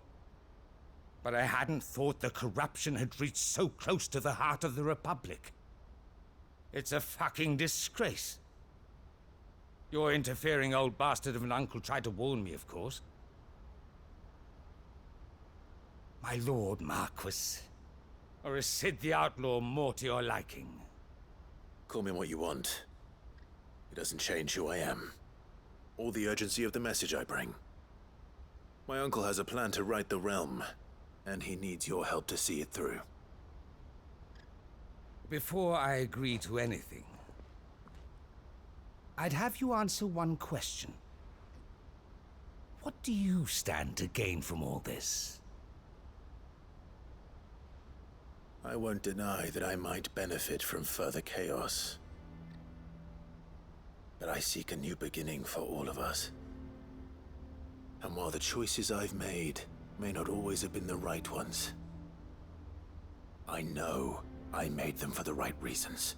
But I hadn't thought the corruption had reached so close to the heart of the Republic. It's a fucking disgrace. Your interfering old bastard of an uncle tried to warn me, of course. My lord Marquis. Or is Sid the Outlaw more to your liking? Call me what you want. It doesn't change who I am, or the urgency of the message I bring. My uncle has a plan to right the realm, and he needs your help to see it through. Before I agree to anything, I'd have you answer one question. What do you stand to gain from all this? I won't deny that I might benefit from further chaos. But I seek a new beginning for all of us. And while the choices I've made may not always have been the right ones, I know I made them for the right reasons.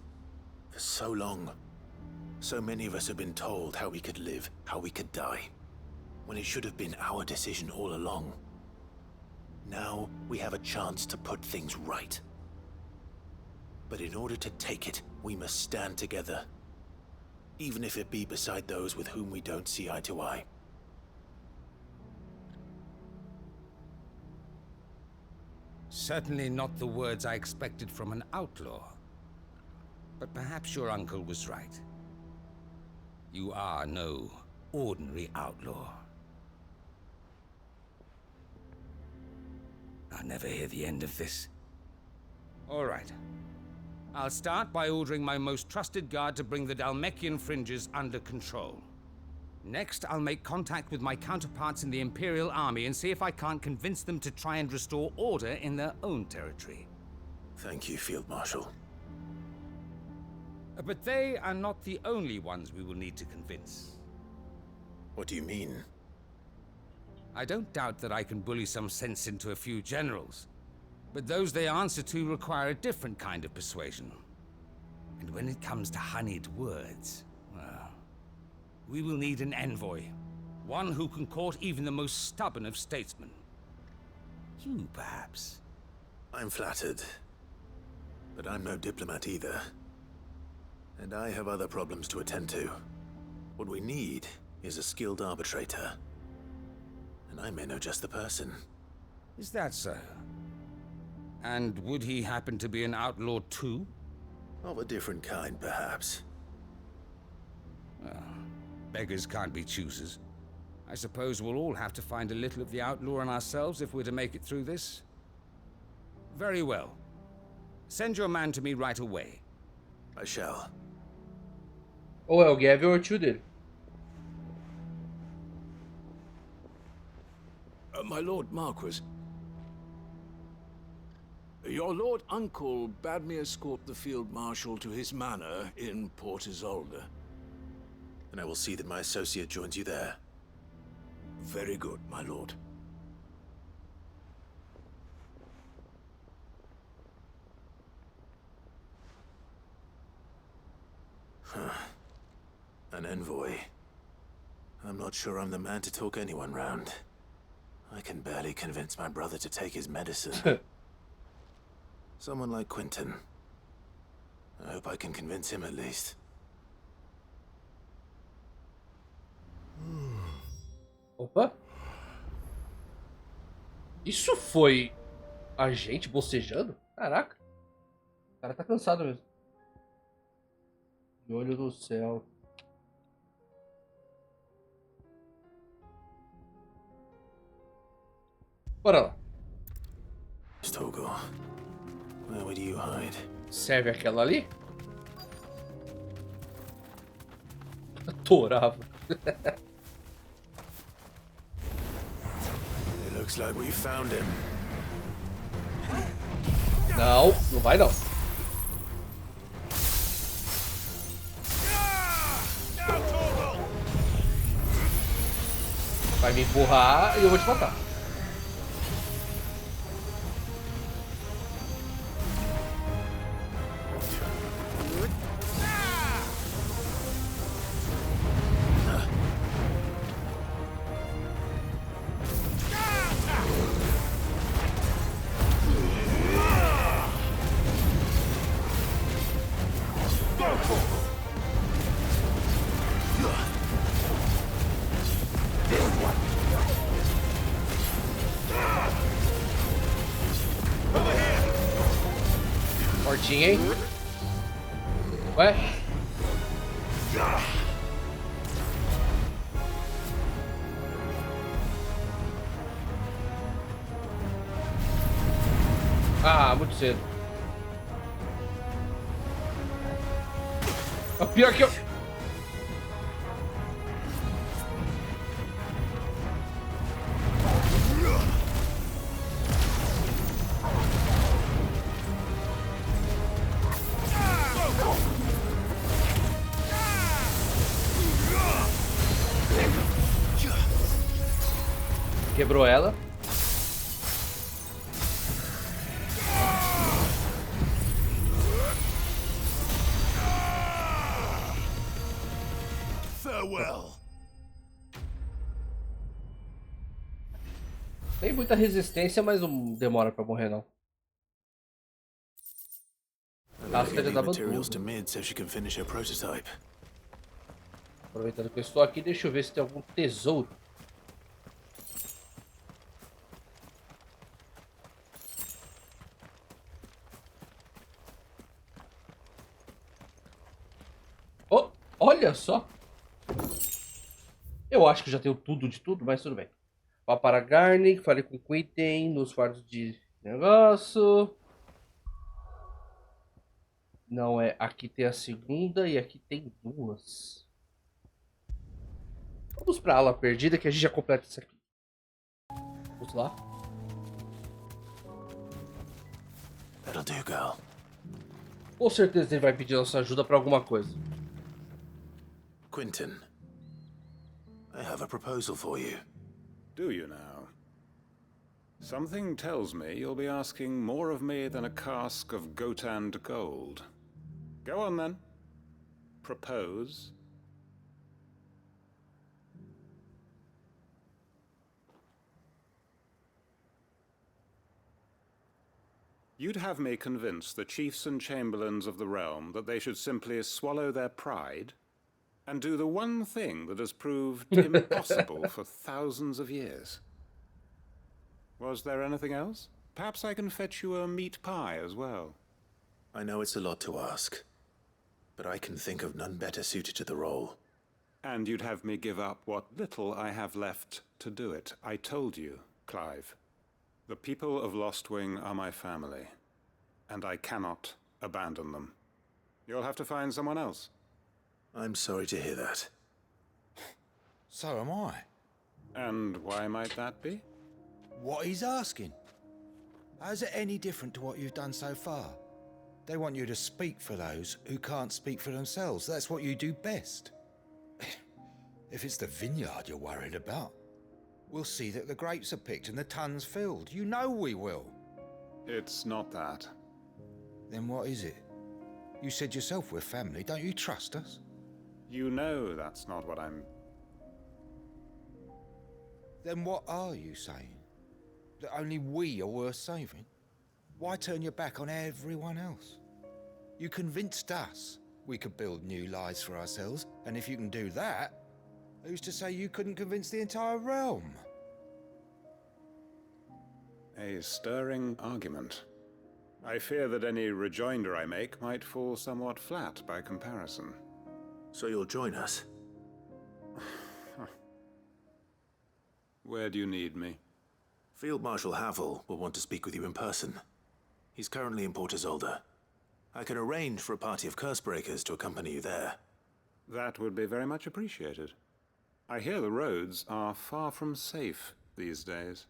For so long, so many of us have been told how we could live, how we could die, when it should have been our decision all along. Now we have a chance to put things right. But in order to take it, we must stand together. Even if it be beside those with whom we don't see eye to eye. Certainly not the words I expected from an outlaw. But perhaps your uncle was right. You are no ordinary outlaw. I'll never hear the end of this. All right. I'll start by ordering my most trusted guard to bring the Dhalmekian fringes under control. Next, I'll make contact with my counterparts in the Imperial Army and see if I can't convince them to try and restore order in their own territory. Thank you, Field Marshal. But they are not the only ones we will need to convince. What do you mean? I don't doubt that I can bully some sense into a few generals. But those they answer to require a different kind of persuasion. And when it comes to honeyed words, well, we will need an envoy. One who can court even the most stubborn of statesmen. You, perhaps? I'm flattered. But I'm no diplomat either. And I have other problems to attend to. What we need is a skilled arbitrator. And I may know just the person. Is that so? And would he happen to be an outlaw too? Of a different kind, perhaps. Well, beggars can't be choosers. I suppose we'll all have to find a little of the outlaw in ourselves if we're to make it through this. Very well. Send your man to me right away. I shall. Ou é o Gavin ou é o tio dele. My Lord Marquis. Your Lord Uncle bade me escort the Field Marshal to his manor in Port Isolde. And I will see that my associate joins you there. Very good, my lord. An envoy. I'm not sure I'm the man to talk anyone round. I can barely convince my brother to take his medicine. Someone like Quentin. I hope I can convince him at least. Opa. Isso foi a gente bocejando? Caraca. O cara tá cansado mesmo. De olho no céu. Bora lá. Toggle, where would you hide? Serve aquela ali? Adorava. It looks like we found him. Não, não vai não. Vai me empurrar e eu vou te matar. Fortinho, hein? Ué? Ah, muito cedo. É pior que eu... Quebrou ela. Farewell. Tem muita resistência, mas não demora pra morrer não. Acho que ele dava tudo. Aproveitando que eu estou aqui, deixa eu ver se tem algum tesouro. Oh, olha só. Eu acho que já tenho tudo de tudo, mas tudo bem. Vá para Garnick, falei com Quentin nos fardos de negócio. Não é, aqui tem a segunda e aqui tem duas. Vamos para a ala perdida que a gente já completa isso aqui. Vamos lá. That'll do, girl. Com certeza ele vai pedir nossa ajuda para alguma coisa. Quentin, I have a proposal for you. Do you now? Something tells me you'll be asking more of me than a cask of Gotand gold. Go on then. Propose. You'd have me convince the chiefs and chamberlains of the realm that they should simply swallow their pride and do the one thing that has proved impossible for thousands of years. Was there anything else? Perhaps I can fetch you a meat pie as well. I know it's a lot to ask, but I can think of none better suited to the role. And you'd have me give up what little I have left to do it. I told you, Clive. The people of Lostwing are my family, and I cannot abandon them. You'll have to find someone else. I'm sorry to hear that. So am I. And why might that be? What he's asking. How's it any different to what you've done so far? They want you to speak for those who can't speak for themselves. That's what you do best. If it's the vineyard you're worried about, we'll see that the grapes are picked and the tons filled. You know we will. It's not that. Then what is it? You said yourself we're family. Don't you trust us? You know that's not what I'm... Then what are you saying? That only we are worth saving? Why turn your back on everyone else? You convinced us we could build new lives for ourselves, and if you can do that, who's to say you couldn't convince the entire realm? A stirring argument. I fear that any rejoinder I make might fall somewhat flat by comparison. So you'll join us? Where do you need me? Field Marshal Havel will want to speak with you in person. He's currently in Port Isolde. I can arrange for a party of Cursebreakers to accompany you there. That would be very much appreciated. I hear the roads are far from safe these days.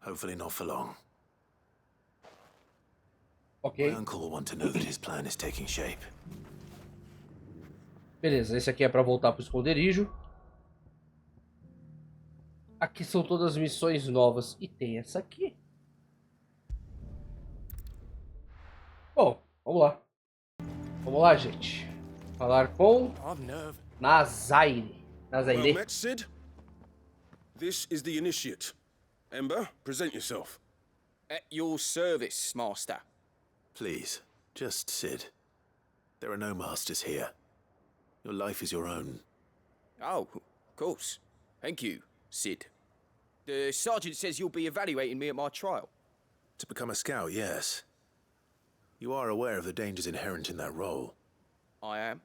Hopefully not for long. Ok. My uncle will want to know that his plan is taking shape. Beleza, esse aqui é para voltar pro esconderijo. Aqui são todas as missões novas. E tem essa aqui. Bom, vamos lá. Vamos lá, gente. Falar com Nazaire. Well met, Sid. This is the initiate. Ember, present yourself. At your service, Master. Please, just Sid. There are no masters here. Your life is your own. Oh, of course. Thank you, Sid. The sergeant says you'll be evaluating me at my trial. To become a scout, yes. You are aware of the dangers inherent in that role. I am,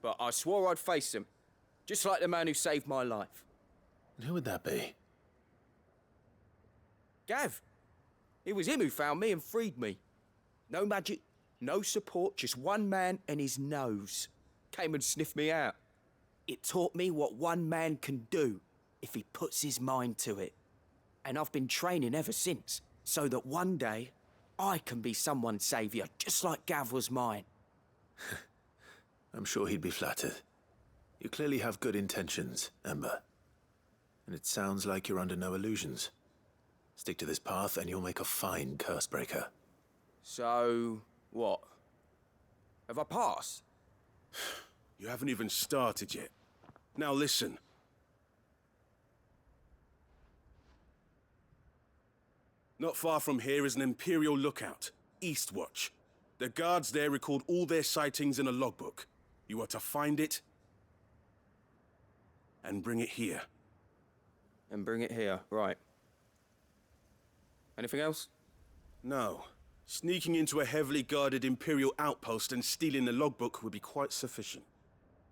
but I swore I'd face them. Just like the man who saved my life. And who would that be? Gav. It was him who found me and freed me. No magic, no support, just one man and his nose. Came and sniffed me out. It taught me what one man can do if he puts his mind to it. And I've been training ever since, so that one day I can be someone's saviour, just like Gav was mine. I'm sure he'd be flattered. You clearly have good intentions, Ember. And it sounds like you're under no illusions. Stick to this path and you'll make a fine Cursebreaker. So, what? Have I passed? You haven't even started yet. Now listen. Not far from here is an Imperial lookout, Eastwatch. The guards there record all their sightings in a logbook. You are to find it and bring it here. And bring it here, right. Anything else? No. Sneaking into a heavily guarded Imperial outpost and stealing the logbook would be quite sufficient.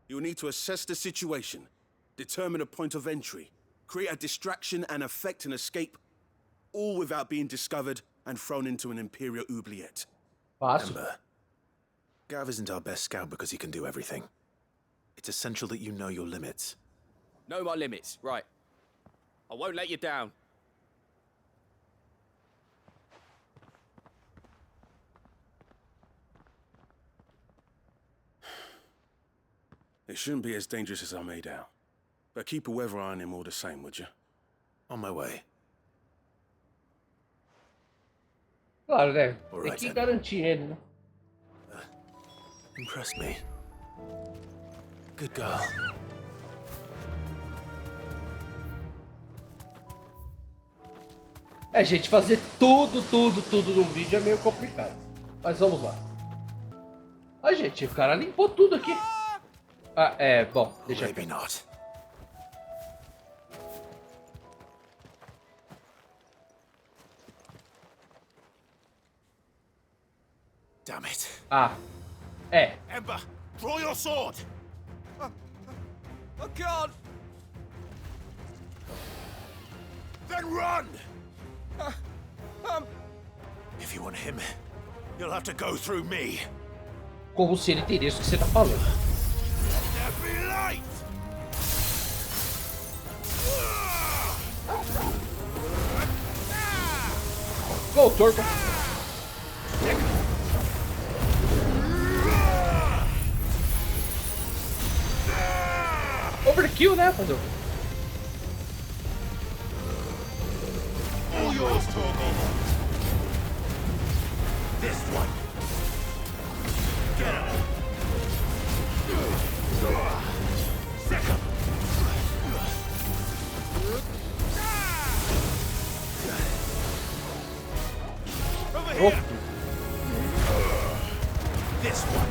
You will need to assess the situation, determine a point of entry, create a distraction and effect an escape, all without being discovered and thrown into an Imperial oubliette. Ember, Gav isn't our best scout because he can do everything. It's essential that you know your limits. Know my limits, right. I won't let you down. It shouldn't be as dangerous as I made out. But keep a weather eye on him all the same, would you? On my way. Claro, né? Tem Alright, que then. garantir ele, né? Impressed me. Good girl. É, gente, fazer tudo num vídeo é meio complicado. Mas vamos lá. Ah, gente, o cara limpou tudo aqui. Ah, é, bom, deixa aqui. Damn it. Ah, é. Ember, draw your sword. I can't. Then run. If you want him, you'll have to go through me. Como se ele teria isso que você tá falando. There be light. Go, Turbo. Overkill, né, fazer? All yours, Torgal. This one. Get him. Second. Over here. This one.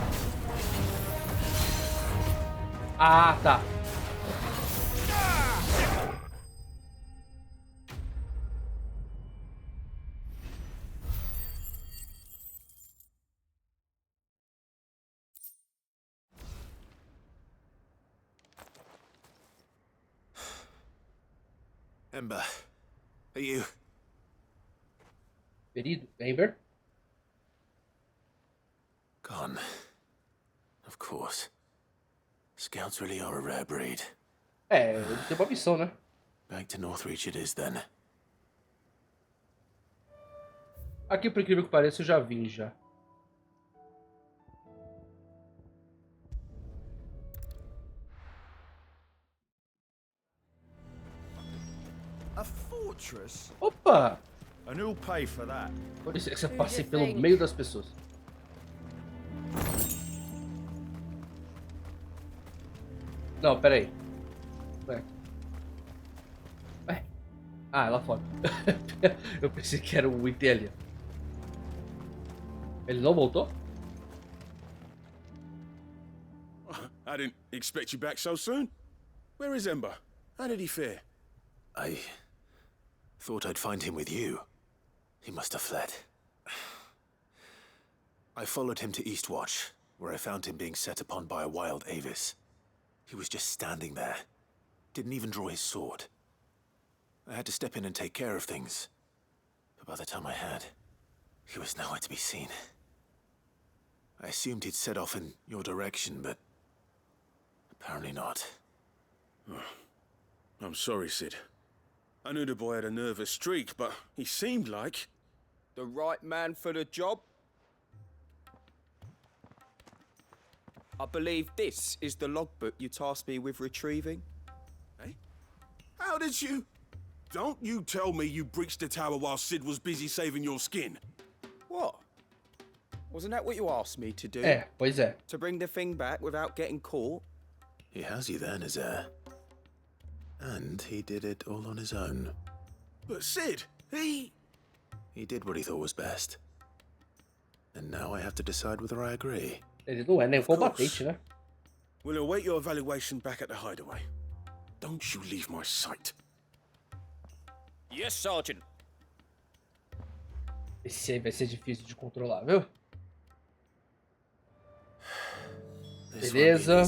Ah, tá. Ember, are you? Ferido, Ember? Gone. Of course. Scouts really are a rare breed. É, ele tem uma missão, né? Back to Northreach it is then. Aqui, por incrível que pareça, eu já vim já. A fortress? Opa! And who'll pay for that? Por isso que eu passei pelo meio das pessoas. Não, pera aí. Ué. Ah, lá fora. Eu pensei que era o item ali. Ele não voltou? I didn't expect you back so soon. Where is Ember? How did he fare? I thought I'd find him with you. He must have fled. I followed him to Eastwatch, where I found him being set upon by a wild Avis. He was just standing there. Didn't even draw his sword. I had to step in and take care of things. But by the time I had, he was nowhere to be seen. I assumed he'd set off in your direction, but apparently not. I'm sorry, Sid. I knew the boy had a nervous streak, but he seemed like... The right man for the job? I believe this is the logbook you tasked me with retrieving. Eh? How did you... Don't you tell me you breached the tower while Sid was busy saving your skin. What? Wasn't that what you asked me to do? É, pois é. To bring the thing back without getting caught? He has you then, his heir. And he did it all on his own. But Sid, he did what he thought was best. And now I have to decide whether I agree. Ele não é nem combatente, né? We'll await your evaluation back at the hideaway. Don't you leave my sight. Yes, Sergeant. Esse aí vai ser difícil de controlar, viu? Beleza.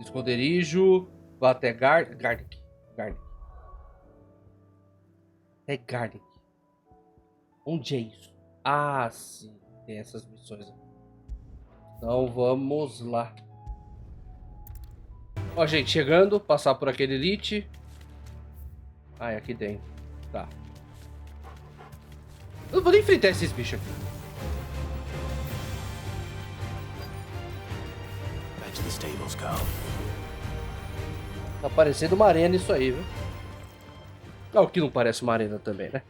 Esconderijo. Vá até Garnick. É Garnick. Onde é isso? Ah, sim. Tem essas missões aqui. Então vamos lá. Ó, gente, chegando. Passar por aquele elite. Ah, é aqui dentro. Tá. Eu não vou nem enfrentar esses bichos aqui. Back to the stables, Carl. Tá parecendo uma arena isso aí, viu? Ah, o que não parece uma arena também, né?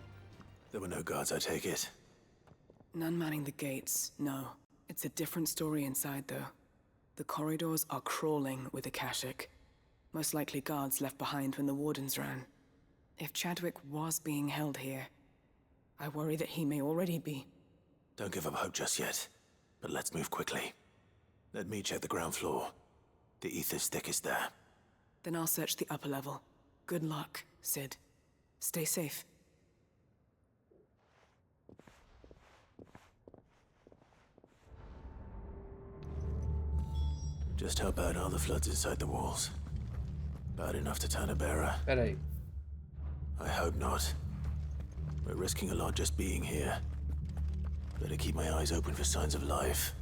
There were no guards, I take it. None manning the gates, no. It's a different story inside, though. The corridors are crawling with Akashic. Most likely guards left behind when the Wardens ran. If Chadwick was being held here, I worry that he may already be. Don't give up hope just yet, but let's move quickly. Let me check the ground floor. The ether's thickest there. Then I'll search the upper level. Good luck, Sid. Stay safe. Just how bad are the floods inside the walls? Bad enough to turn a bearer? Peraí. I hope not. We're risking a lot just being here. Better keep my eyes open for signs of life.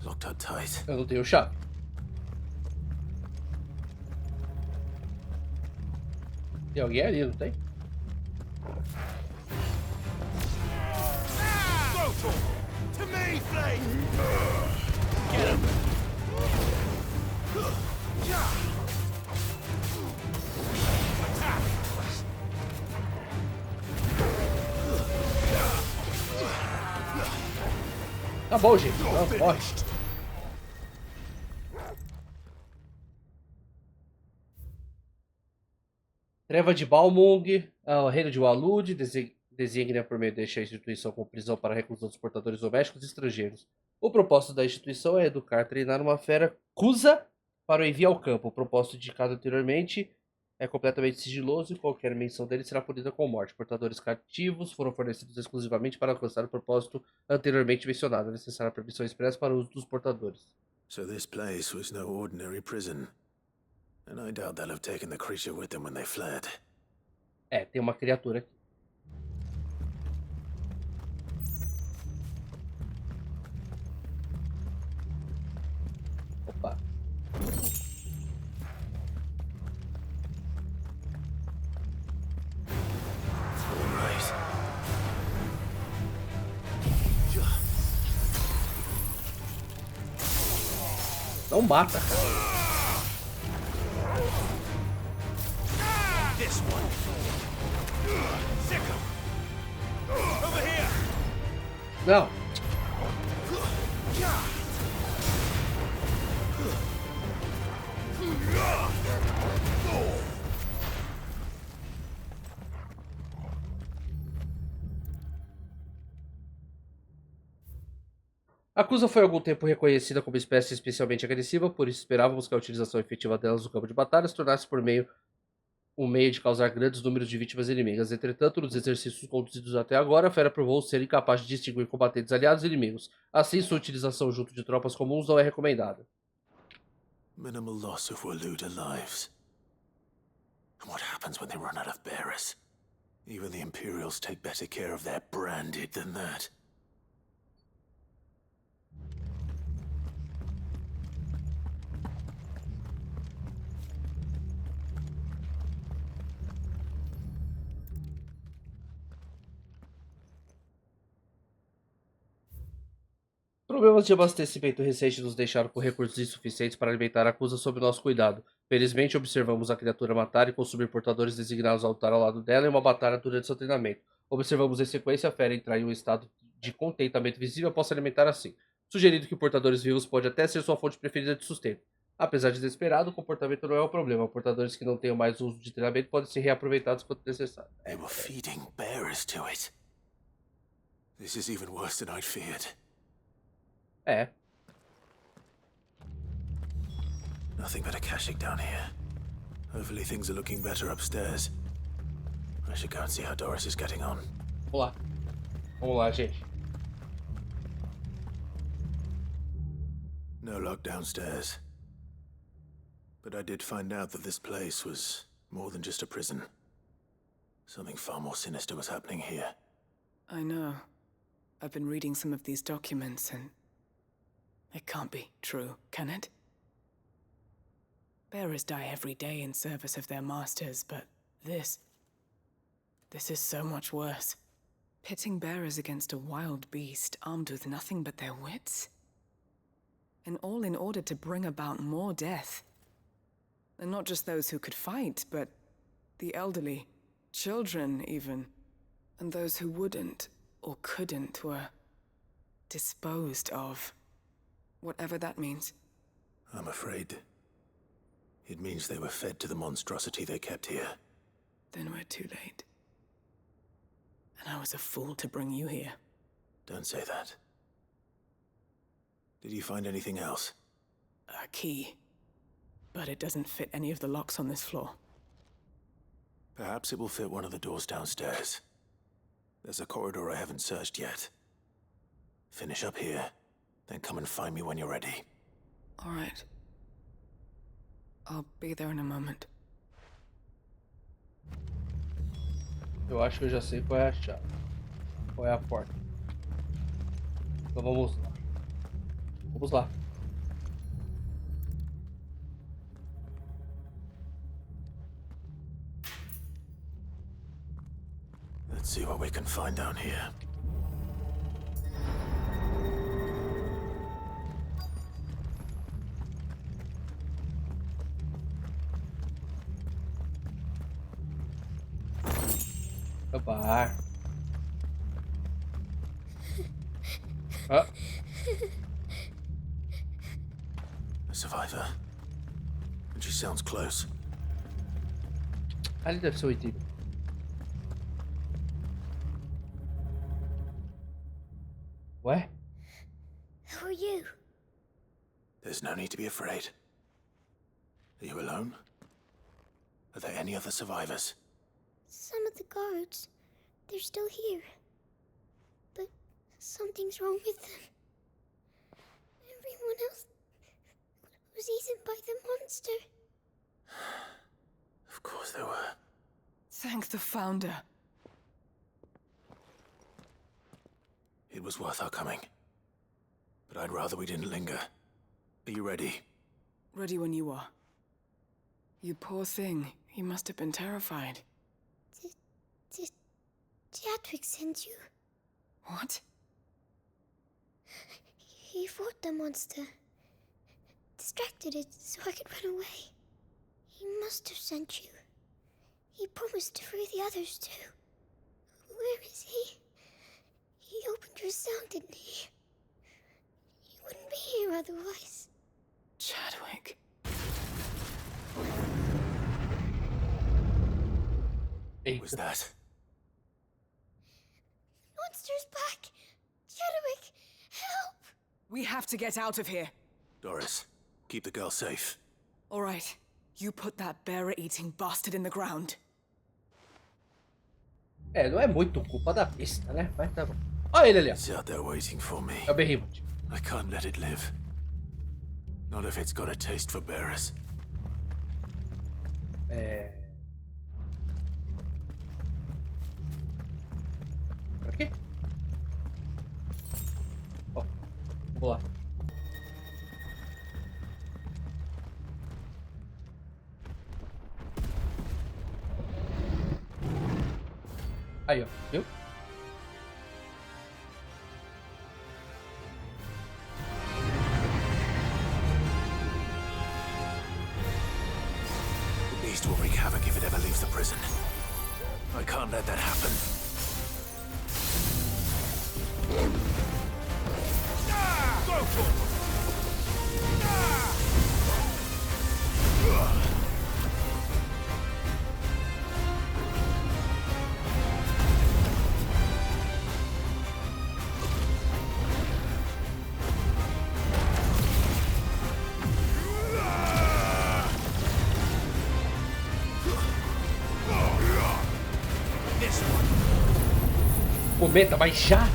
Locked up tight. Eu não tenho chave. Tem alguém ali, não tem? To me, Flame! Get him! Attack! Tá bom, gente. Não, morre. Treva de Balmung, o reino de Walud, designa por meio desta instituição como prisão para a reclusão dos portadores domésticos estrangeiros. O propósito da instituição é educar, treinar uma fera Kuza para o envio ao campo. O propósito indicado anteriormente é completamente sigiloso e qualquer menção dele será punida com morte. Portadores cativos foram fornecidos exclusivamente para alcançar o propósito anteriormente mencionado. É necessária a permissão expressa para o uso dos portadores. So this place was no ordinary prison. And I doubt they'll have taken the creature with them when they fled. É, tem uma criatura aqui. Opa. Não mata, cara. This one. Sick 'em. Over here. Não. A Kuza foi há algum tempo reconhecida como espécie especialmente agressiva, por isso esperávamos que a utilização efetiva delas no campo de batalha se tornasse um meio de causar grandes números de vítimas inimigas. Entretanto, nos exercícios conduzidos até agora, a fera provou ser incapaz de distinguir combatentes aliados e inimigos. Assim, sua utilização junto de tropas comuns não é recomendada. Minimal loss of Waluda lives. And what happens when they run out of bearers? Even the Imperials take better care of their branded than that. Problemas de abastecimento recente nos deixaram com recursos insuficientes para alimentar a Kuza sob nosso cuidado. Felizmente, observamos a criatura matar e consumir portadores designados a lutar ao lado dela em uma batalha durante seu treinamento. Observamos em sequência a fera entrar em um estado de contentamento visível após se alimentar assim, sugerindo que portadores vivos pode até ser sua fonte preferida de sustento. Apesar de desesperado, o comportamento não é o problema. Portadores que não tenham mais uso de treinamento podem ser reaproveitados quando necessário. They were feeding bearers to it. This is even worse than I'd feared. É. Nothing but Akashic down here. Hopefully things are looking better upstairs. I should go and see how Doris is getting on. Vamos lá. Vamos lá, gente. No lock downstairs. But I did find out that this place was more than just a prison. Something far more sinister was happening here. I know. I've been reading some of these documents and it can't be true, can it? Bearers die every day in service of their masters, but this is so much worse. Pitting bearers against a wild beast armed with nothing but their wits? And all in order to bring about more death. And not just those who could fight, but the elderly, children even, and those who wouldn't or couldn't were disposed of. Whatever that means. I'm afraid it means they were fed to the monstrosity they kept here. Then we're too late. And I was a fool to bring you here. Don't say that. Did you find anything else? A key. But it doesn't fit any of the locks on this floor. Perhaps it will fit one of the doors downstairs. There's a corridor I haven't searched yet. Finish up here, then come and find me when you're ready. All right. I'll be there in a moment. Eu acho que eu já sei qual é a chave. Qual é a porta. Então vamos lá. Vamos lá. Let's see what we can find down here. A bar. Ah. A survivor. And she sounds close. Ali deve ser o item. What? Who are you? There's no need to be afraid. Are you alone? Are there any other survivors? Some of the guards. They're still here. But something's wrong with them. Everyone else was eaten by the monster. Of course there were. Thank the Founder. It was worth our coming. But I'd rather we didn't linger. Are you ready? Ready when you are. You poor thing. He must have been terrified. Did Chadwick send you? What? He fought the monster. Distracted it so I could run away. He must have sent you. He promised to free the others too. Where is he? He opened your cell, didn't he? He wouldn't be here otherwise. Chadwick. What was that? Monster's back! Chadwick, help! We have to get out of here. Doris, keep the girl safe. All right. You put that bearer-eating bastard in the ground. É, não é muito culpa da besta, né? Mas tá bom. Olha ele ali, ó. It's out there waiting for me. É o Behemoth. I can't let it live. Not if it's got a taste for bearers. É... Por aqui? Ó, vamos lá. Aí, ó, viu? The beast will wreak havoc if it ever leaves the prison. I can't let that happen. Go for it! Cometa, mas já?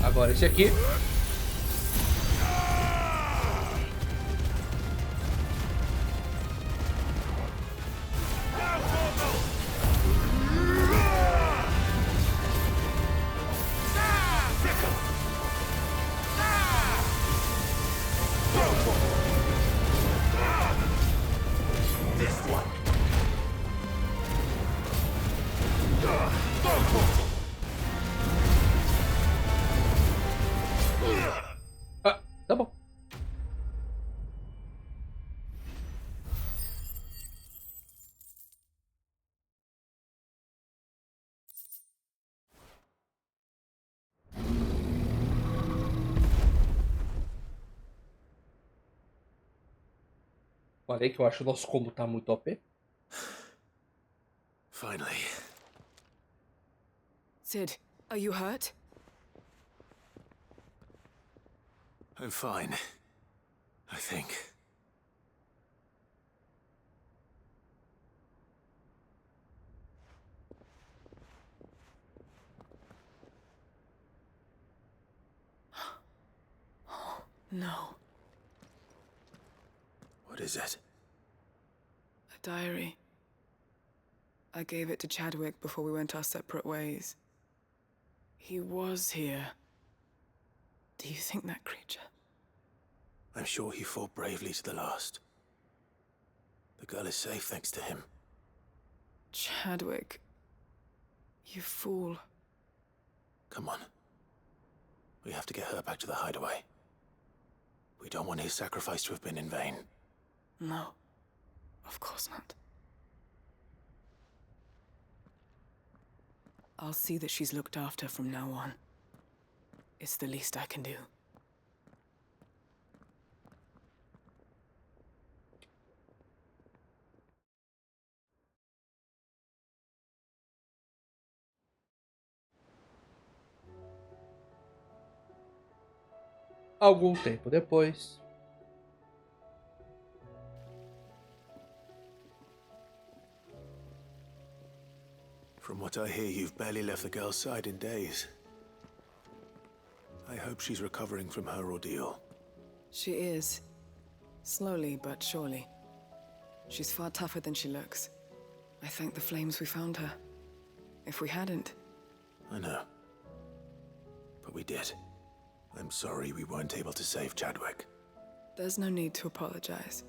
Agora esse aqui. Falei que eu acho o nosso combo tá muito OP. Finally. Sid, are you hurt? I'm fine. I think. No. What is it? A diary. I gave it to Chadwick before we went our separate ways. He was here. Do you think that creature? I'm sure he fought bravely to the last. The girl is safe thanks to him. Chadwick. You fool. Come on. We have to get her back to the hideaway. We don't want his sacrifice to have been in vain. No. Of course not. I'll see that she's looked after from now on. It's the least I can do. Algum tempo depois. From what I hear, you've barely left the girl's side in days. I hope she's recovering from her ordeal. She is. Slowly but surely. She's far tougher than she looks. I thank the flames we found her. If we hadn't... I know. But we did. I'm sorry we weren't able to save Chadwick. There's no need to apologize.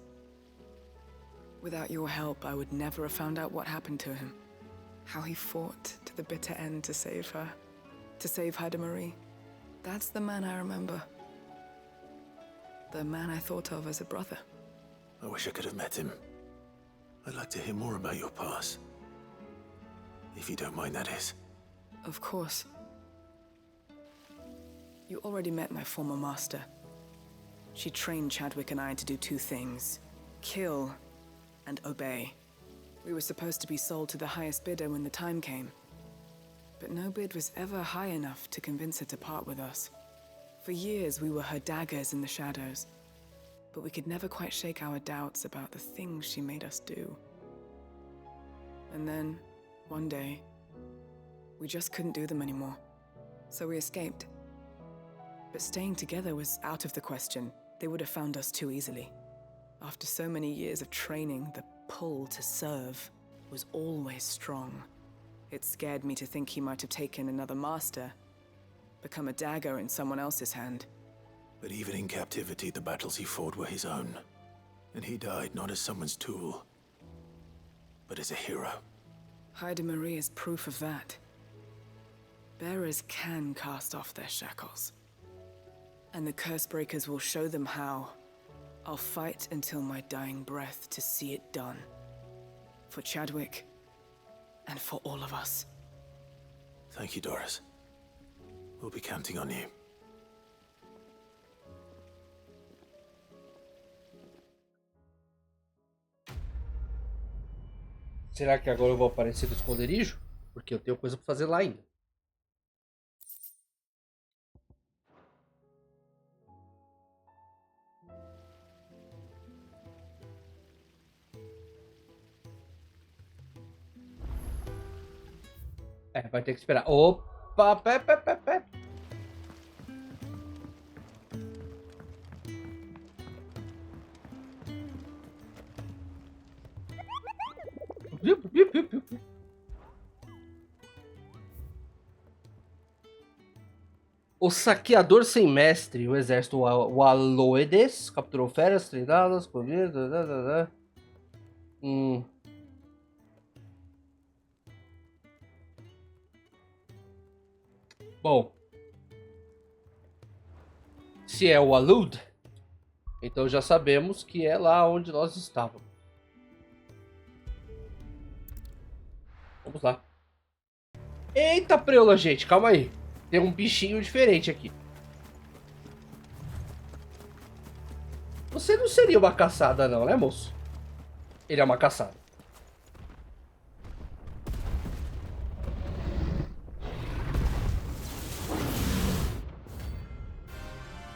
Without your help, I would never have found out what happened to him. How he fought to the bitter end to save her. To save Haida Marie. That's the man I remember. The man I thought of as a brother. I wish I could have met him. I'd like to hear more about your past. If you don't mind, that is. Of course. You already met my former master. She trained Chadwick and I to do two things. Kill and obey. We were supposed to be sold to the highest bidder when the time came. But no bid was ever high enough to convince her to part with us. For years we were her daggers in the shadows. But we could never quite shake our doubts about the things she made us do. And then, one day, we just couldn't do them anymore. So we escaped. But staying together was out of the question. They would have found us too easily. After so many years of training, the pull to serve was always strong. It scared me to think he might have taken another master, become a dagger in someone else's hand. But even in captivity, the battles he fought were his own. And he died not as someone's tool, but as a hero. Haida Marie is proof of that. Bearers can cast off their shackles. And the Cursebreakers will show them how. I'll fight until my dying breath to see it done. For Chadwick, and for all of us. Thank you, Doris. We'll be counting on you. Será que agora eu vou aparecer no esconderijo? Porque eu tenho coisa pra fazer lá ainda. É, vai ter que esperar. Opa, pé. O saqueador sem mestre, o exército Waloedes, capturou feras treinadas, comida. Bom, se é o Alud, então já sabemos que é lá onde nós estávamos. Vamos lá. Eita preula, gente, calma aí. Tem um bichinho diferente aqui. Você não seria uma caçada não, né, moço? Ele é uma caçada.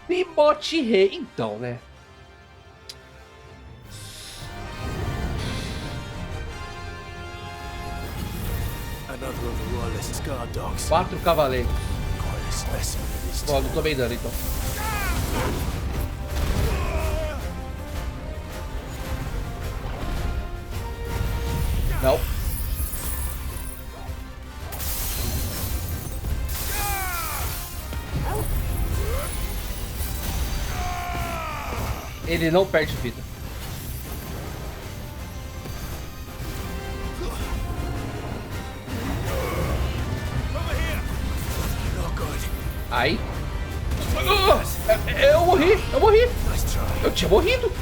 Pibote rei, então, né? Another of the royalist guard dogs. 4 cavaleiros. Quite a specimen of his Bom, não tô bem dando, então. Não. Ele não perde vida. Aí. Eu morri, eu morri. Eu tinha morrido.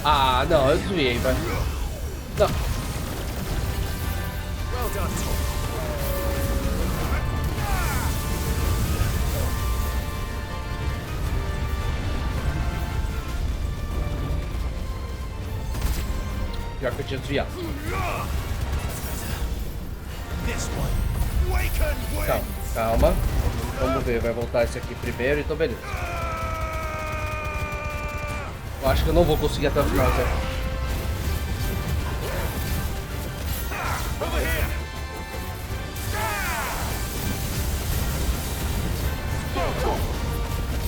Ah, não, eu desviei, vai. Não. Pior que eu tinha desviado. Calma, calma. Vamos ver, vai voltar esse aqui primeiro, então beleza. Eu acho que eu não vou conseguir até o final, Zé.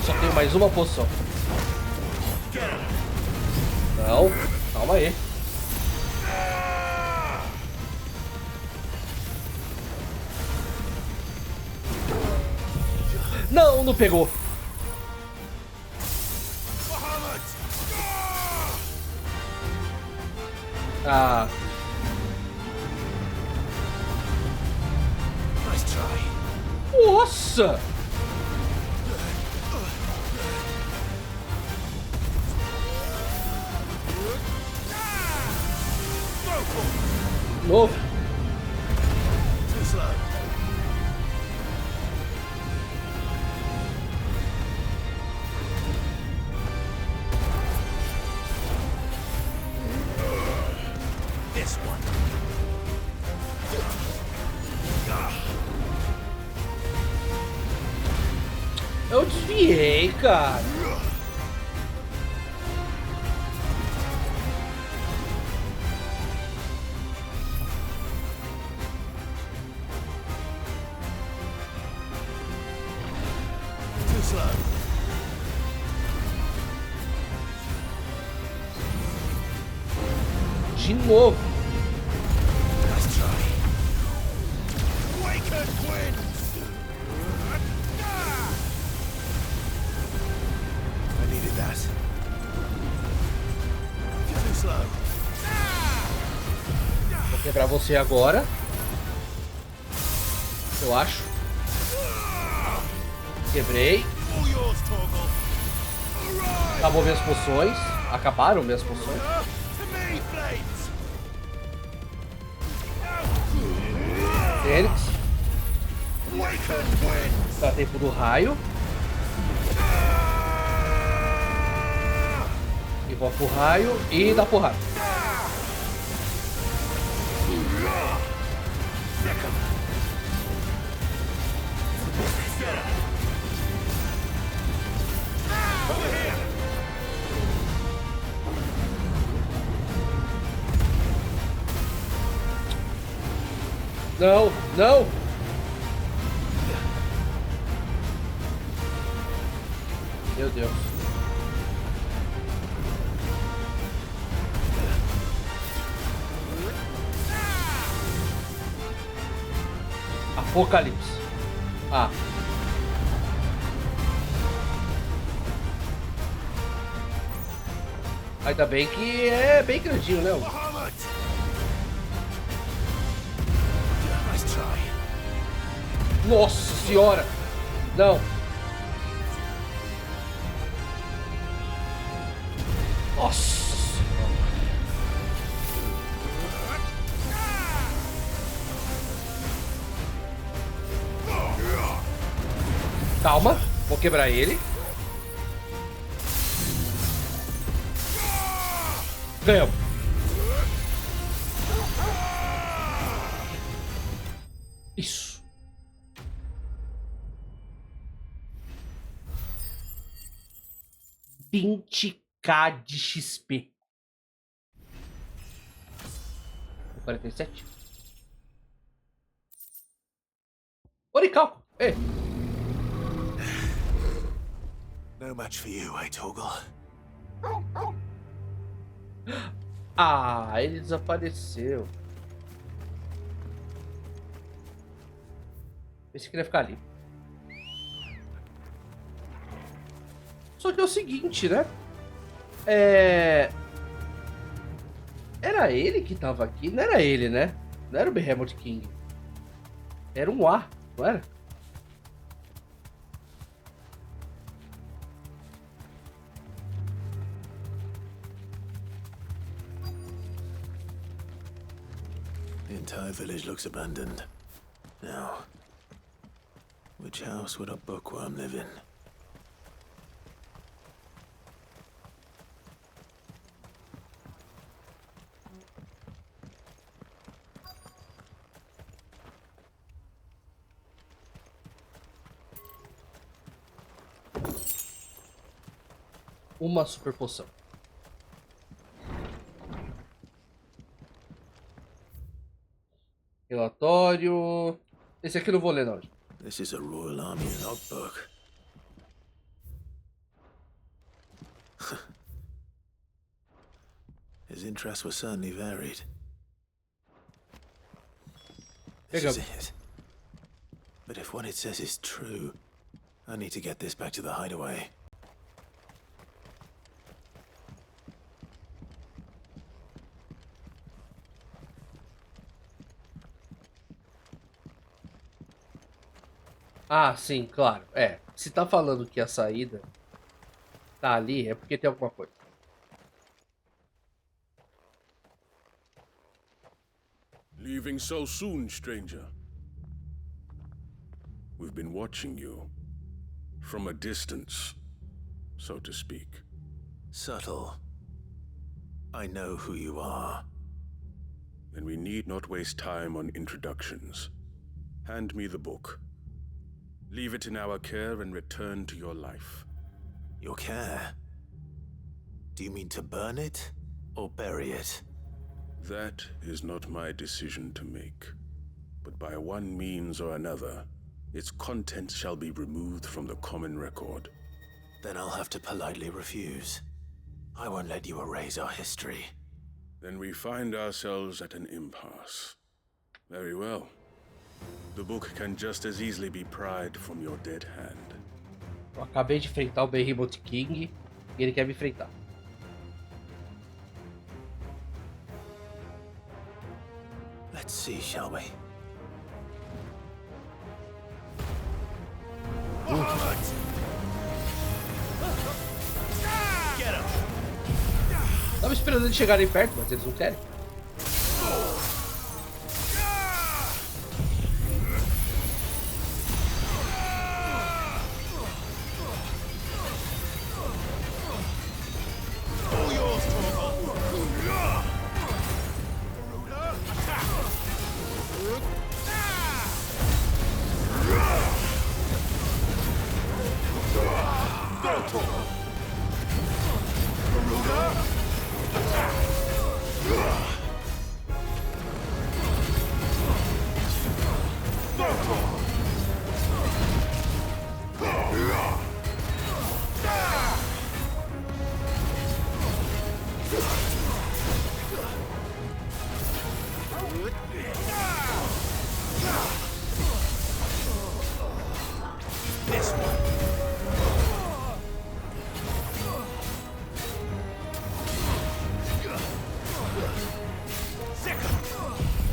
Só tenho mais uma poção. Não, calma aí. Não, não pegou. Ah. Nossa! Novo. Eu desviei, cara. De novo. Vou quebrar você agora. Eu acho. Quebrei. Acabou minhas poções. Acabaram minhas poções. Fênix. Dá tempo do raio. Invoca o raio e dá porrada. Não, não! Meu Deus. Apocalipse. Ah. Ainda bem que é bem grandinho, né? Nossa senhora! Não! Nossa! Calma, vou quebrar ele. Ganhamos. Isso. $20k de XP. 47. Oricalco. Ei. No match for you, eh, Torgal? Ah, ele desapareceu. Pensei que ele ia ficar ali. Só que é o seguinte, né? Era ele que tava aqui? Não era ele, né? Não era o Behemoth King. Era um A, não era? The entire village looks abandoned. Now, which house would a bookworm live in? Uma super poção. Relatório. Esse aqui eu não vou ler, não. This is a Royal Army logbook. His interests were certainly varied. This is it. But if what it says is true, I need to get this back to the hideaway. Ah, sim, claro. Se tá falando que a saída tá ali, é porque tem alguma coisa. Leaving so soon, stranger? We've been watching you. From a distance, so to speak. Subtle. I know who you are. Then we need not waste time on introductions. Hand me the book. Leave it in our care and return to your life. Your care? Do you mean to burn it or bury it? That is not my decision to make. But by one means or another, its contents shall be removed from the common record. Then I'll have to politely refuse. I won't let you erase our history. Then we find ourselves at an impasse. Very well. The book can just as easily be pried from your dead hand. Eu acabei de enfrentar o Behemoth King e ele quer me enfrentar. Let's see, shall we? Tava esperando eles chegarem perto, mas eles não querem.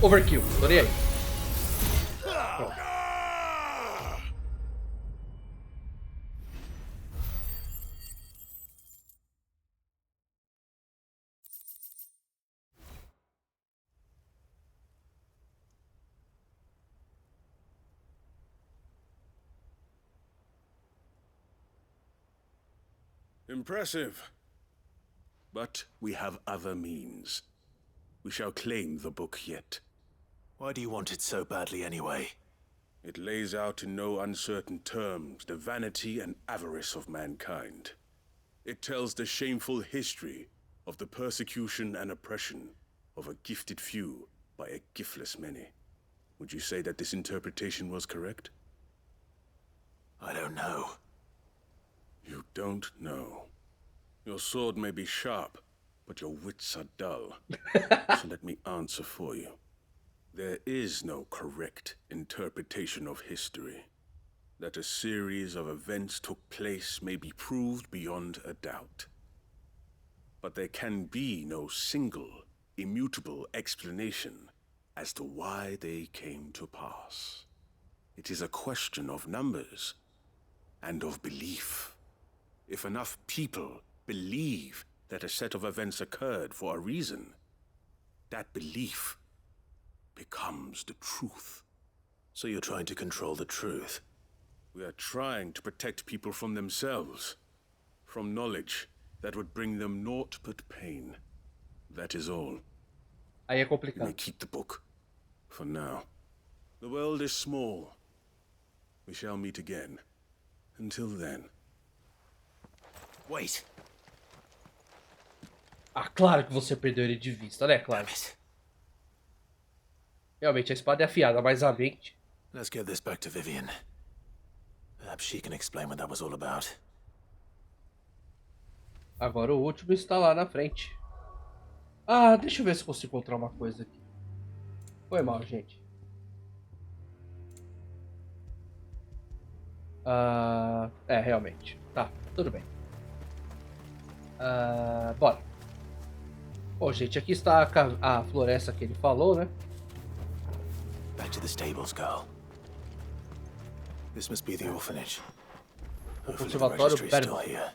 Overkill, tô nem aí. Pronto. Impressive. But we have other means. We shall claim the book yet. Why do you want it so badly anyway? It lays out in no uncertain terms the vanity and avarice of mankind. It tells the shameful history of the persecution and oppression of a gifted few by a giftless many. Would you say that this interpretation was correct? I don't know. You don't know. Your sword may be sharp, but your wits are dull. So let me answer for you. There is no correct interpretation of history. That a series of events took place may be proved beyond a doubt. But there can be no single, immutable explanation as to why they came to pass. It is a question of numbers and of belief. If enough people believe that a set of events occurred for a reason, that belief becomes the truth. So you're trying to control the truth? We are trying to protect people from themselves, from knowledge that would bring them naught but pain. That is all. Aí é complicado. You may keep the book, for now. The world is small. We shall meet again. Until then. Wait. Ah, claro que você perdeu ele de vista, né, Clive? Realmente, a espada é afiada, mas a mente... Let's get this back to Vivian. Perhaps she can explain what that was all about. Agora o último está lá na frente. Ah, deixa eu ver se consigo encontrar uma coisa aqui. Foi mal, gente. Realmente. Tá, tudo bem. Bora. Bom, gente, aqui está a floresta que ele falou, né? Back to the stables, girl. This must be the orphanage. O Hopefully the conservatório registry is still Behemoth. here.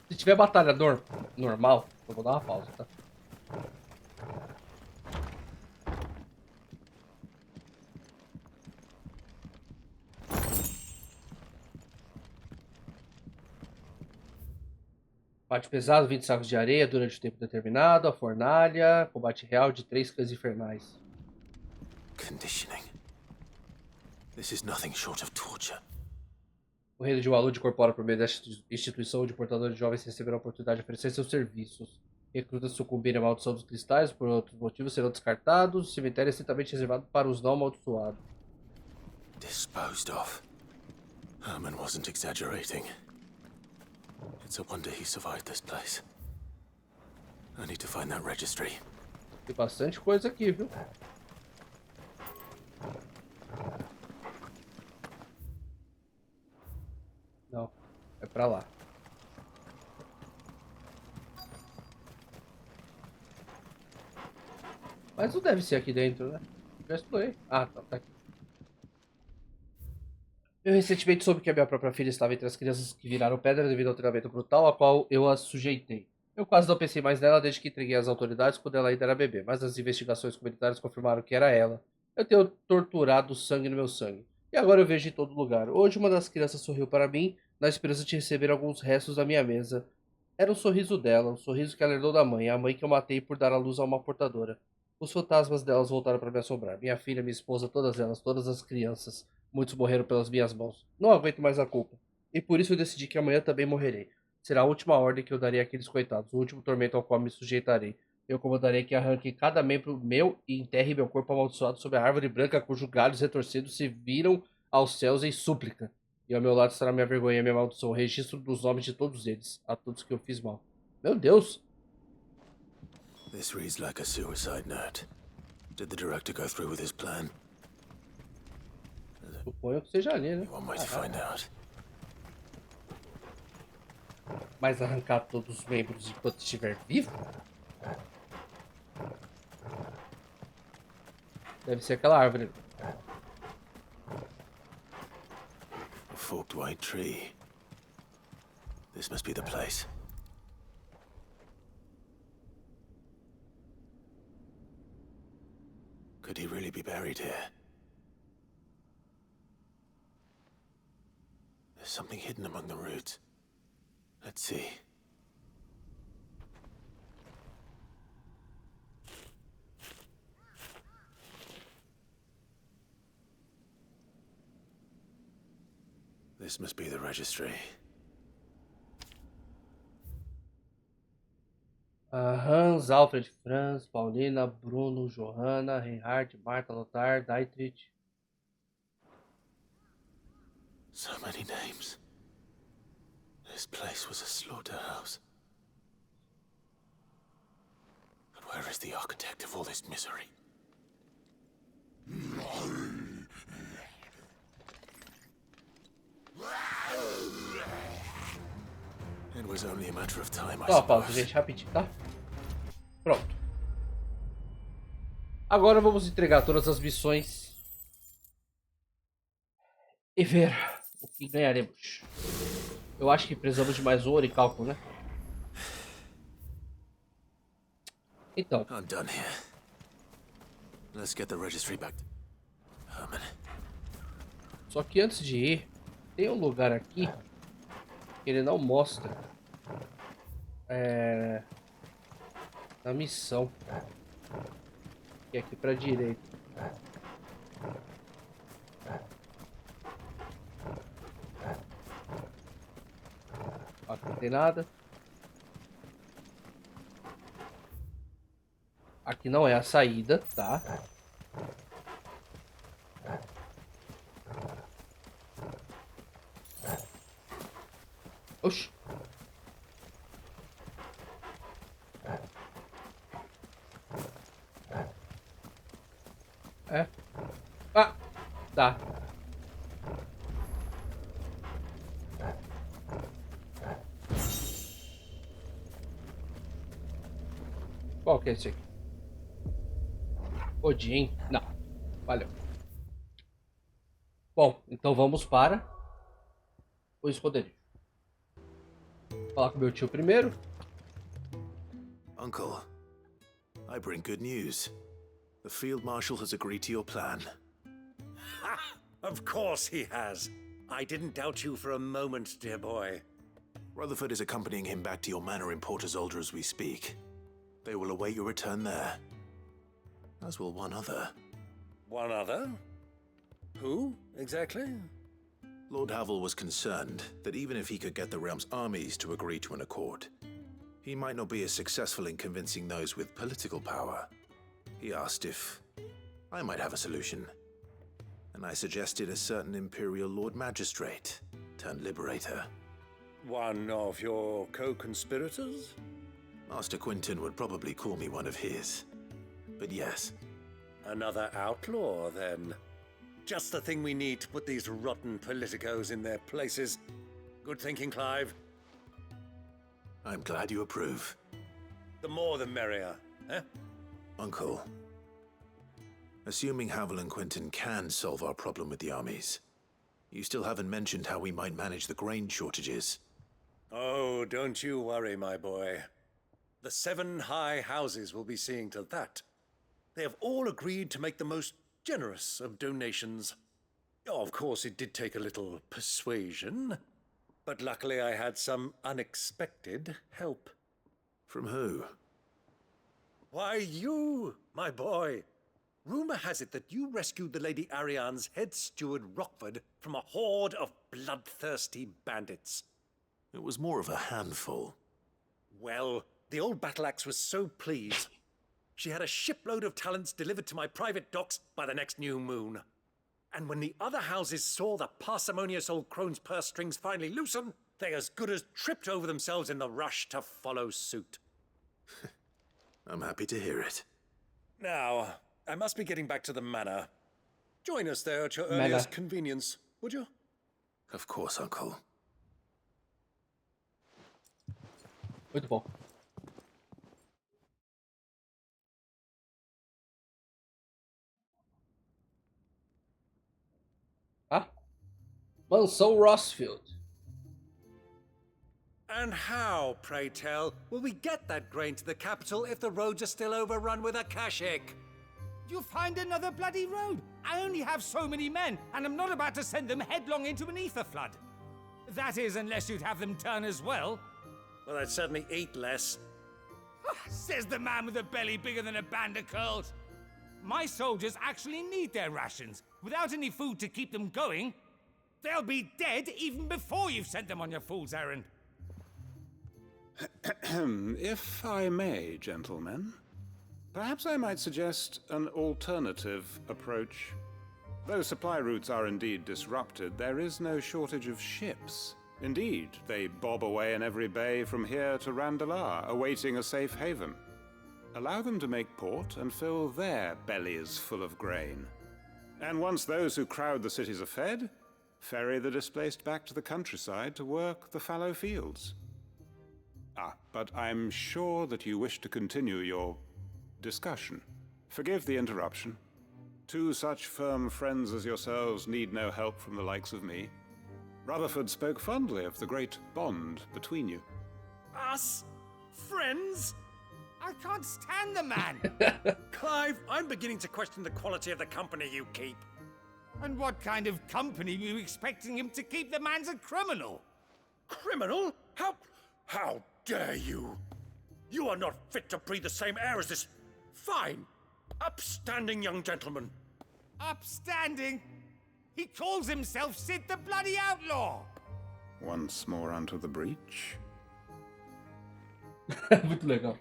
Se tiver batalha normal, eu vou dar uma pausa, tá? Combate pesado, 20 sacos de areia durante o tempo determinado, a fornalha, combate real de 3 cães infernais. Conditioning. This is nothing short of torture. O reino de Walud incorpora por meio desta instituição onde portadores de jovens receberão a oportunidade de oferecer seus serviços. Recrutas sucumbirem à maldição dos cristais por outros motivos serão descartados. O cemitério é estritamente reservado para os não amaldiçoados. Disposed of. Herman wasn't exaggerating. It's a wonder he survived this place. I need to find that registry. Tem bastante coisa aqui, viu? Não, é pra lá. Mas não deve ser aqui dentro, né? Já explorei. Ah, tá aqui. Eu recentemente soube que a minha própria filha estava entre as crianças que viraram pedra devido ao treinamento brutal a qual eu a sujeitei. Eu quase não pensei mais nela desde que entreguei às autoridades quando ela ainda era bebê, mas as investigações comunitárias confirmaram que era ela. Eu tenho torturado sangue no meu sangue. E agora eu vejo em todo lugar. Hoje uma das crianças sorriu para mim, na esperança de receber alguns restos da minha mesa. Era um sorriso dela, um sorriso que ela herdou da mãe, a mãe que eu matei por dar à luz a uma portadora. Os fantasmas delas voltaram para me assombrar. Minha filha, minha esposa, todas elas, todas as crianças. Muitos morreram pelas minhas mãos. Não aguento mais a culpa. E por isso eu decidi que amanhã também morrerei. Será a última ordem que eu darei àqueles coitados, o último tormento ao qual me sujeitarei. Eu comandarei que arranque cada membro meu e enterre meu corpo amaldiçoado sob a árvore branca cujos galhos retorcidos se viram aos céus em súplica. E ao meu lado estará minha vergonha e minha maldição, o registro dos nomes de todos eles, a todos que eu fiz mal. Meu Deus! This reads like a suicide note. Did the director go through with his plan? Suponho que seja ali, né? One way to find out. Mas arrancar todos os membros enquanto estiver vivo? Deve ser aquela árvore. A forked white tree. This must be the place. Could he really be buried here? something hidden among the roots. Let's see. This must be the registry. Hans, Alfred, Franz, Paulina, Bruno, Johanna, Reinhard, Marta, Lothar, Dietrich. So many names. This place was a slaughterhouse. But where is the architect of all this misery? It was only a matter of time, I Só uma pausa, suppose. gente, rapidinho, tá? Pronto. Agora vamos entregar todas as missões e ver o que ganharemos. Eu acho que precisamos de mais ouro e cálculo, né? Então. I'm done here. Let's get the registry back. Herman. Só que antes de ir, tem um lugar aqui que ele não mostra. Na missão. Que é aqui pra direita. Aqui não tem nada. Aqui não é a saída, tá? Oxi. É. Ah, tá. Qual que é esse aqui? Odin? Não. Valeu. Bom, então vamos para o esconderijo. Vou falar com meu tio primeiro. Uncle, I bring good news. The Field Marshal has agreed to your plan. Ha! Of course he has. I didn't doubt you for a moment, dear boy. Rutherford is accompanying him back to your manor in Port Isolde as we speak. They will await your return there. As will one other. One other? Who, exactly? Lord Havel was concerned that even if he could get the realm's armies to agree to an accord, he might not be as successful in convincing those with political power. He asked if I might have a solution, and I suggested a certain Imperial Lord Magistrate turned Liberator. One of your co-conspirators? Master Quinton would probably call me one of his, but yes. Another outlaw, then. Just the thing we need to put these rotten politicos in their places. Good thinking, Clive. I'm glad you approve. The more the merrier, eh? Uncle, assuming Havel and Quinton can solve our problem with the armies, you still haven't mentioned how we might manage the grain shortages. Oh, don't you worry, my boy. The 7 high houses will be seeing to that. They have all agreed to make the most generous of donations. Oh, of course, it did take a little persuasion, but luckily I had some unexpected help. From who? Why, you, my boy. Rumor has it that you rescued the Lady Ariane's head steward Rockford from a horde of bloodthirsty bandits. It was more of a handful. Well, the old battle axe was so pleased. She had a shipload of talents delivered to my private docks by the next new moon. And when the other houses saw the parsimonious old crone's purse strings finally loosen, they as good as tripped over themselves in the rush to follow suit. I'm happy to hear it. Now, I must be getting back to the manor. Join us there at your earliest convenience, would you? Of course, Uncle. Muito bom. Ah? Mansão Rossfield. And how, pray tell, will we get that grain to the capital if the roads are still overrun with Akashic? You find another bloody road? I only have so many men, and I'm not about to send them headlong into an ether flood. That is, unless you'd have them turn as well. Well, I'd certainly eat less. Says the man with a belly bigger than a band of curls. My soldiers actually need their rations. Without any food to keep them going, they'll be dead even before you've sent them on your fool's errand. If I may, gentlemen, perhaps I might suggest an alternative approach. Though supply routes are indeed disrupted, there is no shortage of ships. Indeed, they bob away in every bay from here to Randalar, awaiting a safe haven. Allow them to make port and fill their bellies full of grain. And once those who crowd the cities are fed, ferry the displaced back to the countryside to work the fallow fields. But I'm sure that you wish to continue your discussion. Forgive the interruption. Two such firm friends as yourselves need no help from the likes of me. Rutherford spoke fondly of the great bond between you. Us? Friends? I can't stand the man! Clive, I'm beginning to question the quality of the company you keep. And what kind of company were you expecting him to keep? The man's a criminal! Criminal? How dare you? You are not fit to breathe the same air as this fine, upstanding young gentleman. Upstanding? He calls himself Sid the Bloody Outlaw! Once more onto the breach. Muito legal.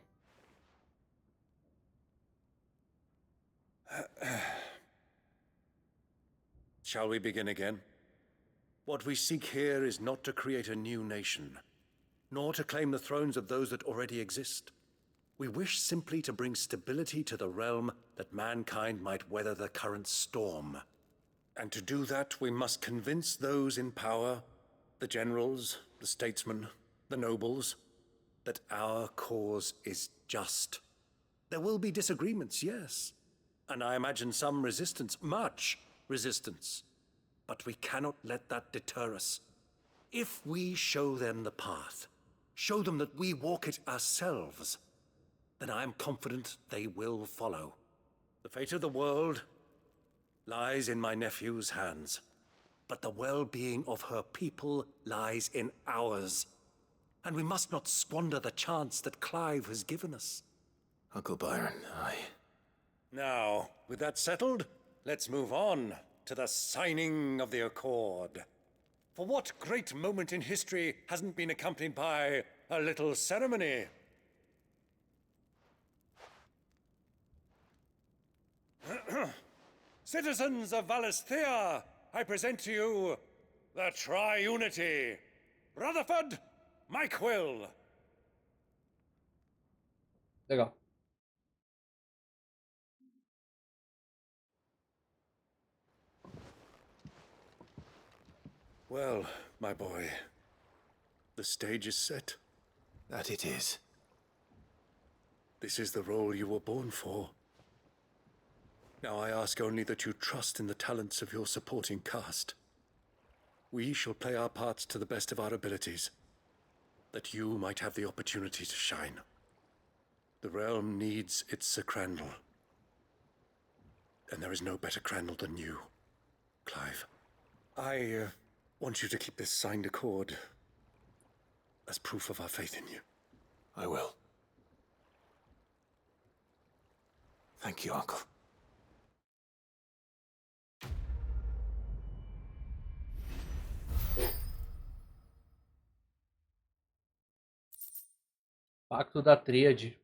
Shall we begin again? What we seek here is not to create a new nation, nor to claim the thrones of those that already exist. We wish simply to bring stability to the realm that mankind might weather the current storm. And to do that, we must convince those in power, the generals, the statesmen, the nobles, that our cause is just. There will be disagreements, yes, and I imagine some resistance, much resistance. But we cannot let that deter us. If we show them the path, show them that we walk it ourselves, then I am confident they will follow. The fate of the world lies in my nephew's hands, but the well-being of her people lies in ours. And we must not squander the chance that Clive has given us. Uncle Byron, Now, with that settled, let's move on to the signing of the Accord. For what great moment in history hasn't been accompanied by a little ceremony? Citizens of Valisthea, I present to you the Triunity. Rutherford, Mike Will. Legal. Well, my boy, the stage is set. That it is. This is the role you were born for. Now I ask only that you trust in the talents of your supporting cast. We shall play our parts to the best of our abilities, that you might have the opportunity to shine. The realm needs its Sir Crandall. And there is no better Crandall than you, Clive. I want you to keep this signed accord as proof of our faith in you. I will. Thank you, Uncle. Pacto da Tríade.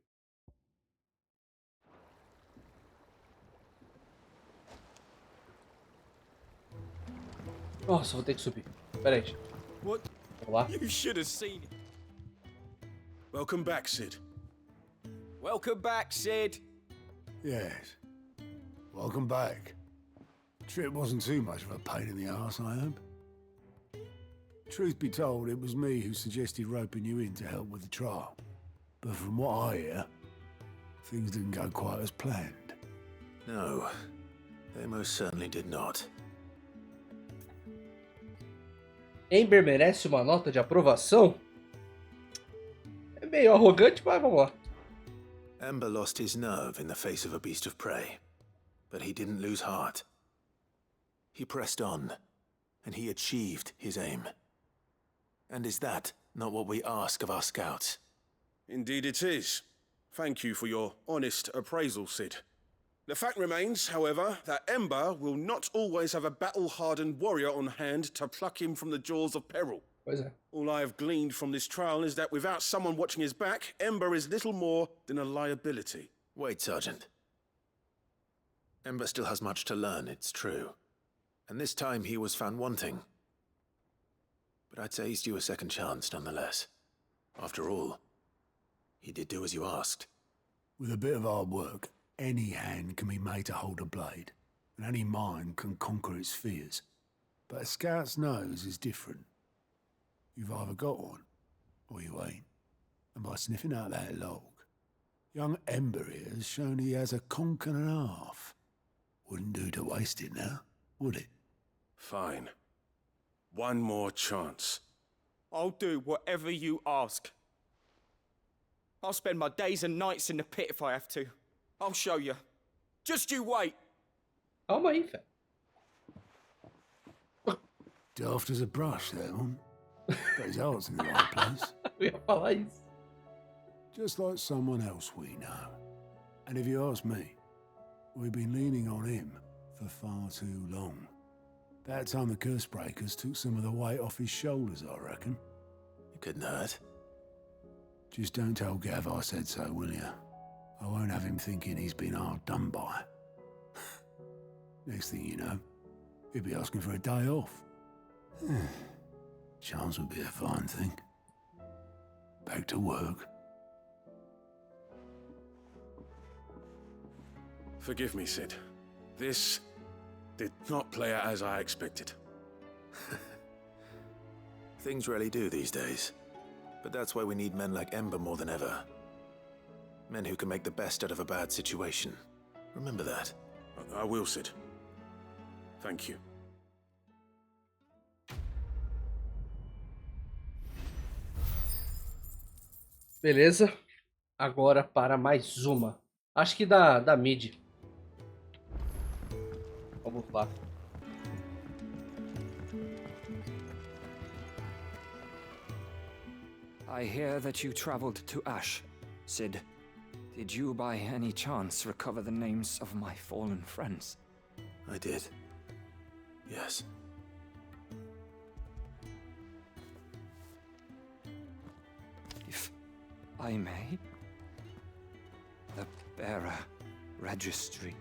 Nossa, vou ter que subir. Pera aí. What? Olá. You should have seen it. Welcome back, Sid. Welcome back, Sid. Yes. Welcome back. Trip wasn't too much of a pain in the arse, I hope. Truth be told, it was me who suggested roping you in to help with the trial. But from what I hear, things didn't go quite as planned. No, they most certainly did not. Amber merece uma nota de aprovação? É meio arrogante, mas vamos lá. Amber lost his nerve in the face of a beast of prey, but he didn't lose heart. He pressed on, and he achieved his aim. And is that not what we ask of our scouts? Indeed it is. Thank you for your honest appraisal, Sid. The fact remains, however, that Ember will not always have a battle-hardened warrior on hand to pluck him from the jaws of peril. All I have gleaned from this trial is that without someone watching his back, Ember is little more than a liability. Wait, Sergeant. Ember still has much to learn, it's true. And this time he was found wanting. But I'd say he's due a second chance, nonetheless. After all, he did do as you asked. With a bit of hard work, any hand can be made to hold a blade, and any mind can conquer its fears. But a scout's nose is different. You've either got one, or you ain't. And by sniffing out that log, young Ember here has shown he has a conch and a half. Wouldn't do to waste it now, would it? Fine. One more chance. I'll do whatever you ask. I'll spend my days and nights in the pit if I have to. I'll show you. Just you wait. Calma aí, velho. Daft as a brush, that one. But his heart's in the right place. Eu ia falar isso. Just like someone else we know. And if you ask me, we've been leaning on him for far too long. That time the curse breakers took some of the weight off his shoulders, I reckon. It couldn't hurt. Just don't tell Gav I said so, will you? I won't have him thinking he's been hard done by. Next thing you know, he'll be asking for a day off. Chance would be a fine thing. Back to work. Forgive me, Sid. This did not play out as I expected. Things really do these days. But that's why we need men like Ember more than ever. Men who can make the best out of a bad situation. Remember that. I will, Sid. Thank you. Beleza. Agora para mais uma. Acho que da mid. Vamos lá. I hear that you traveled to Ash, Sid. Did you by any chance recover the names of my fallen friends? I did. Yes. If I may? The bearer registry.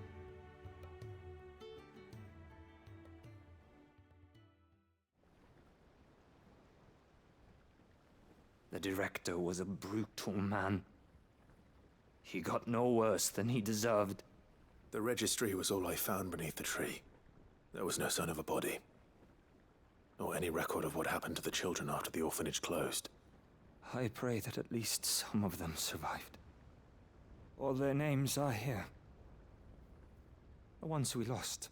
The director was a brutal man. He got no worse than he deserved. The registry was all I found beneath the tree. There was no sign of a body. Or any record of what happened to the children after the orphanage closed. I pray that at least some of them survived. All their names are here. The ones we lost.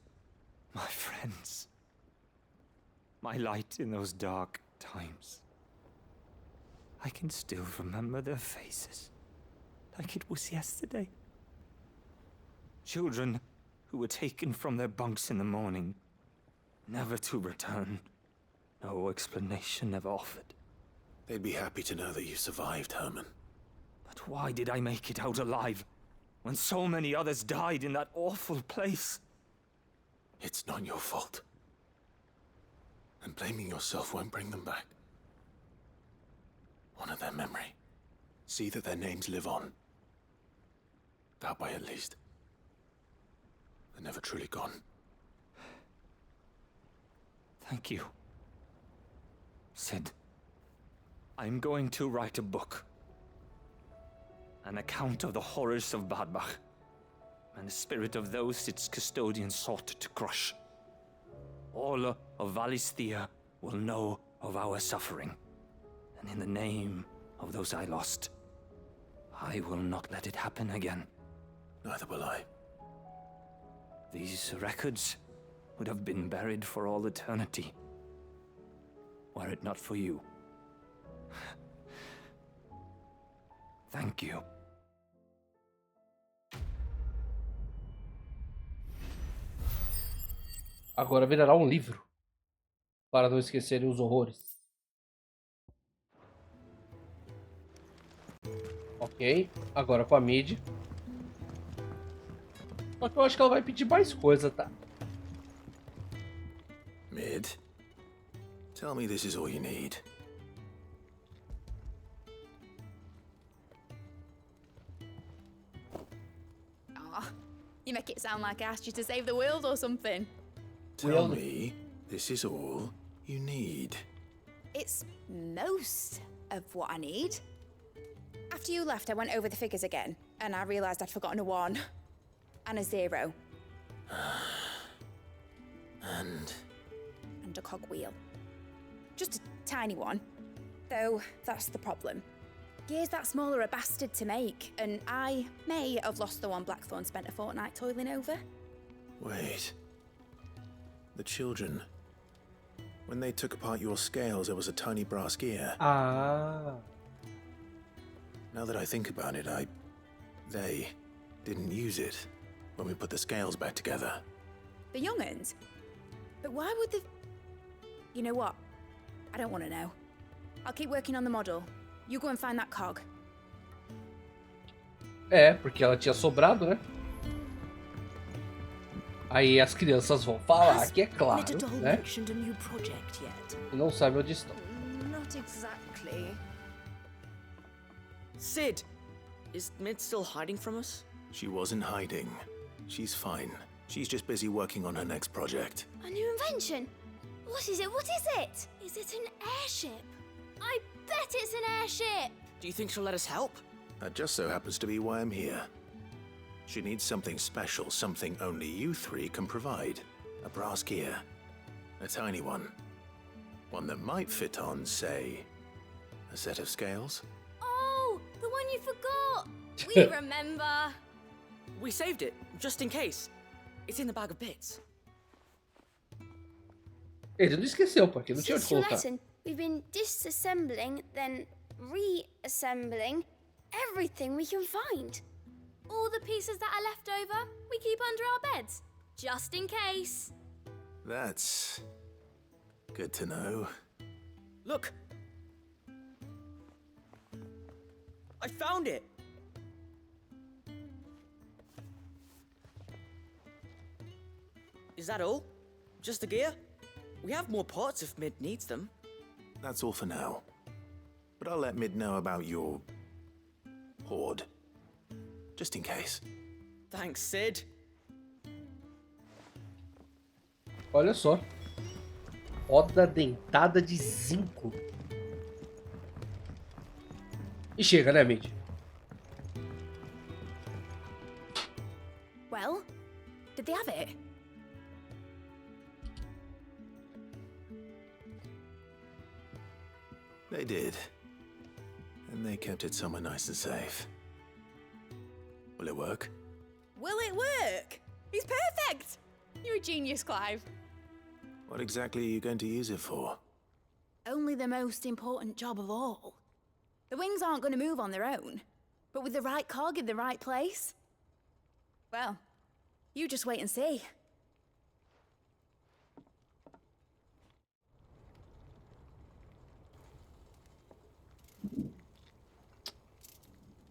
My friends. My light in those dark times. I can still remember their faces, like it was yesterday. Children who were taken from their bunks in the morning, never to return. No explanation ever offered. They'd be happy to know that you survived, Herman. But why did I make it out alive, when so many others died in that awful place? It's not your fault. And blaming yourself won't bring them back. Honor their memory. See that their names live on. That way, at least. They're never truly gone. Thank you. Sid, I'm going to write a book. An account of the horrors of Badbach, and the spirit of those its custodians sought to crush. All of Valisthea will know of our suffering. And in the name of those I lost, I will not let it happen again. Neither will I. These records would have been buried for all eternity, were it not for you. Thank you. Agora virará um livro, para não esquecerem os horrores. Ok, agora com a mid. Só que eu acho que ela vai pedir mais coisa, tá? Mid, tell me this is all you need. Aw, you make it sound like I asked you to save the world or something. Tell me this is all you need. It's most of what I need. After you left, I went over the figures again, and I realized I'd forgotten a 1 and a 0. And a cogwheel. Just a tiny one. Though, that's the problem. Gears that small are a bastard to make, and I may have lost the one Blackthorn spent a fortnight toiling over. wait. The children. When they took apart your scales, there was a tiny brass gear. Ah. Now that I think about it, they didn't use it when we put the scales back together. The young'uns? But why would the... You know what? I don't want to know. I'll keep working on the model. You go and find that cog. É, porque ela tinha sobrado, né? Aí as crianças vão falar que é claro, né? E não sabe onde estão. Not exactly. Sid, is Mid still hiding from us? She wasn't hiding. She's fine. She's just busy working on her next project. A new invention? What is it? What is it? Is it an airship? I bet it's an airship! Do you think she'll let us help? That just so happens to be why I'm here. She needs something special, something only you three can provide. A brass gear. A tiny one. One that might fit on, say, a set of scales? Oh, the one you forgot! We remember! We saved it, just in case. It's in the bag of bits. Ele não esqueceu, porque não tinha onde Since your colocar. lesson, we've been disassembling, then reassembling everything we can find. All the pieces that are left over, we keep under our beds, just in case. That's good to know. Look! I found it! Is that all? Just the gear? We have more parts if Mid needs them. That's all for now. But I'll let Mid know about your hoard. Just in case. Thanks, Sid. Olha só. Roda dentada de zinco. E chega, né, Mid? Well, did they have it? They did. And they kept it somewhere nice and safe. Will it work? Will it work? It's perfect! You're a genius, Clive. What exactly are you going to use it for? Only the most important job of all. The wings aren't going to move on their own, but with the right cog in the right place? Well, you just wait and see.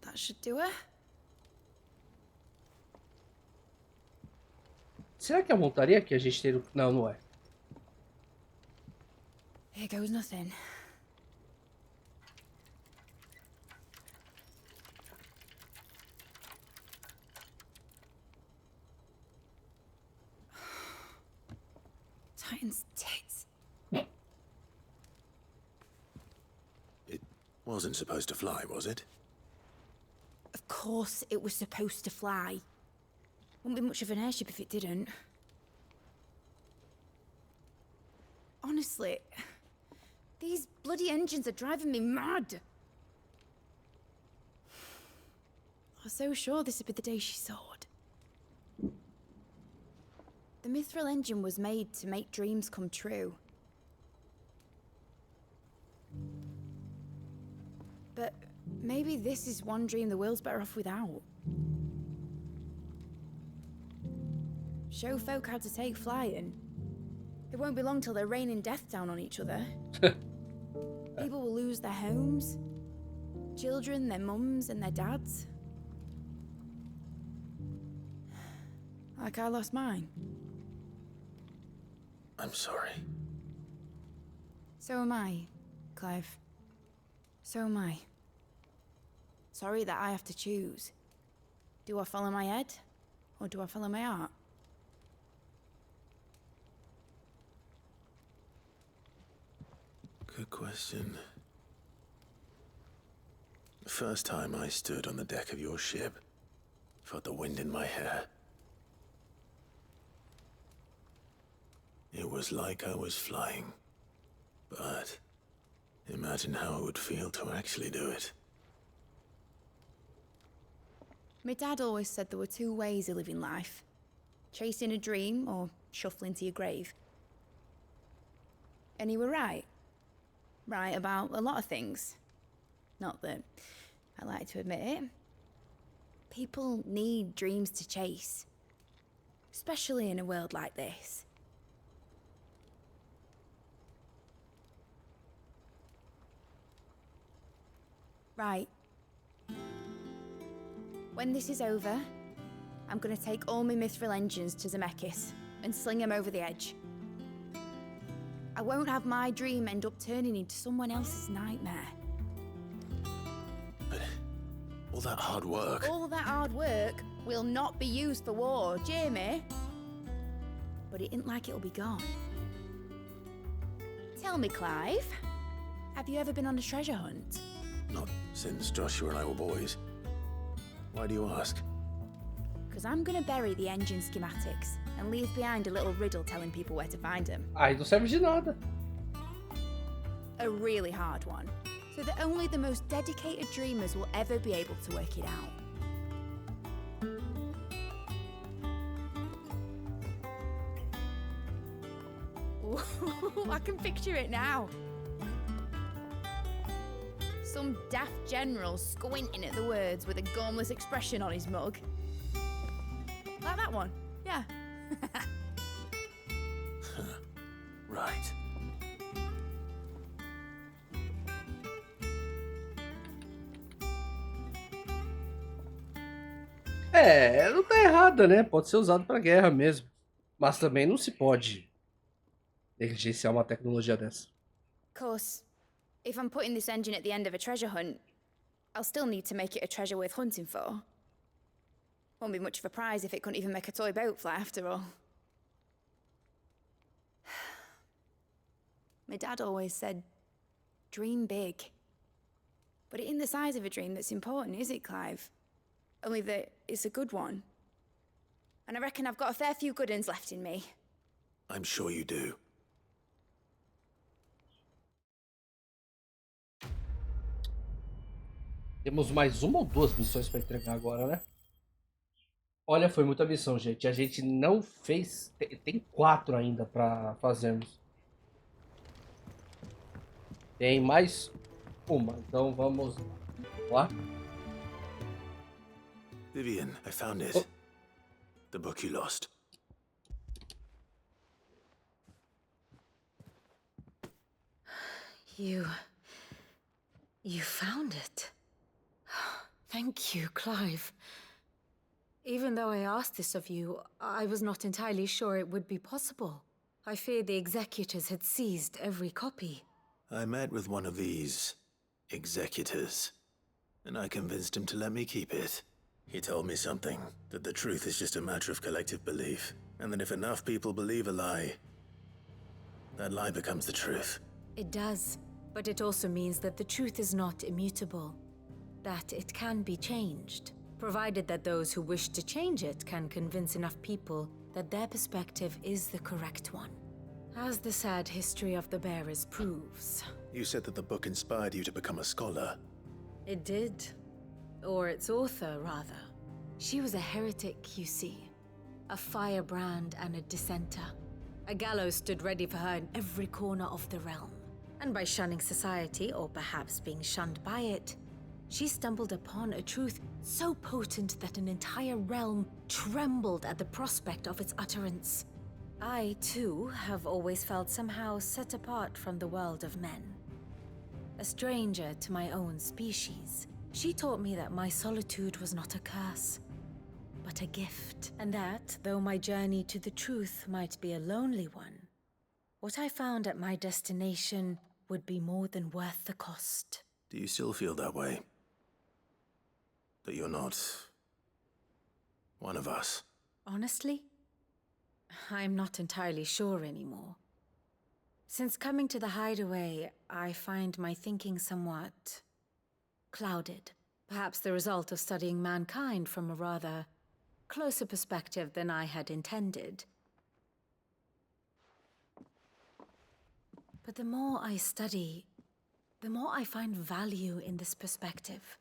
That should do it. Será que é a montaria que a gente tem no... Não, não é. Here goes nothing. Titan's tits. It wasn't supposed to fly, was it? Of course it was supposed to fly. Wouldn't be much of an airship if it didn't. Honestly, these bloody engines are driving me mad. I was so sure this would be the day she soared. The Mithril engine was made to make dreams come true. But maybe this is one dream the world's better off without. Show folk how to take flying. It won't be long till they're raining death down on each other. People will lose their homes. children, their mums, and their dads. Like I lost mine. I'm sorry. So am I, Clive. So am I. Sorry that I have to choose. Do I follow my head, or do I follow my heart? Good question. The first time I stood on the deck of your ship, felt the wind in my hair. It was like I was flying. But imagine how it would feel to actually do it. My dad always said there were two ways of living life. Chasing a dream or shuffling to your grave. And he were right. Right about a lot of things. Not that I like to admit it. People need dreams to chase. Especially in a world like this. Right. When this is over, I'm gonna take all my mithril engines to Zemeckis and sling them over the edge. I won't have my dream end up turning into someone else's nightmare. But all that hard work... All that hard work will not be used for war, Jamie. But it ain't like it'll be gone. Tell me, Clive, have you ever been on a treasure hunt? Not since Joshua and I were boys. Why do you ask? Because I'm gonna bury the engine schematics and leave behind a little riddle telling people where to find them. Aí não serve de nada. A really hard one, so that only the most dedicated dreamers will ever be able to work it out. Ooh, I can picture it now. Some daft general squinting at the words with a gormless expression on his mug. Like that one, yeah. Right. É, não tá errada, né? Pode ser usado pra guerra mesmo. Mas também não se pode negligenciar uma tecnologia dessa. Of course, if I'm putting this engine at the end of a treasure hunt, I'll still need to make it a treasure worth hunting for. Won't be much of a prize if it couldn't even make a toy boat fly after all. My dad always said, dream big. But it ain't the size of a dream that's important, is it, Clive? Only that it's a good one. And I reckon I've got a fair few good uns left in me. I'm sure you do. Temos mais uma ou duas missões para entregar agora, né? Olha, foi muita missão, gente. A gente não fez... Tem 4 ainda para fazermos. Tem mais uma. Então vamos lá. Vivian, I found it. The book you lost. You found it. Thank you, Clive. Even though I asked this of you, I was not entirely sure it would be possible. I feared the executors had seized every copy. I met with one of these executors, and I convinced him to let me keep it. He told me something, that the truth is just a matter of collective belief, and that if enough people believe a lie, that lie becomes the truth. It does, but it also means that the truth is not immutable, that it can be changed, provided that those who wish to change it can convince enough people that their perspective is the correct one. As the sad history of the bearers proves. You said that the book inspired you to become a scholar. It did. Or its author, rather. She was a heretic, you see. A firebrand and a dissenter. A gallows stood ready for her in every corner of the realm. And by shunning society, or perhaps being shunned by it, she stumbled upon a truth so potent that an entire realm trembled at the prospect of its utterance. I, too, have always felt somehow set apart from the world of men. a stranger to my own species. She taught me that my solitude was not a curse, but a gift, and that, though my journey to the truth might be a lonely one, what I found at my destination would be more than worth the cost. Do you still feel that way? That you're not one of us? Honestly, I'm not entirely sure anymore. Since coming to the hideaway, I find my thinking somewhat clouded. Perhaps the result of studying mankind from a rather closer perspective than I had intended. But the more I study, the more I find value in this perspective.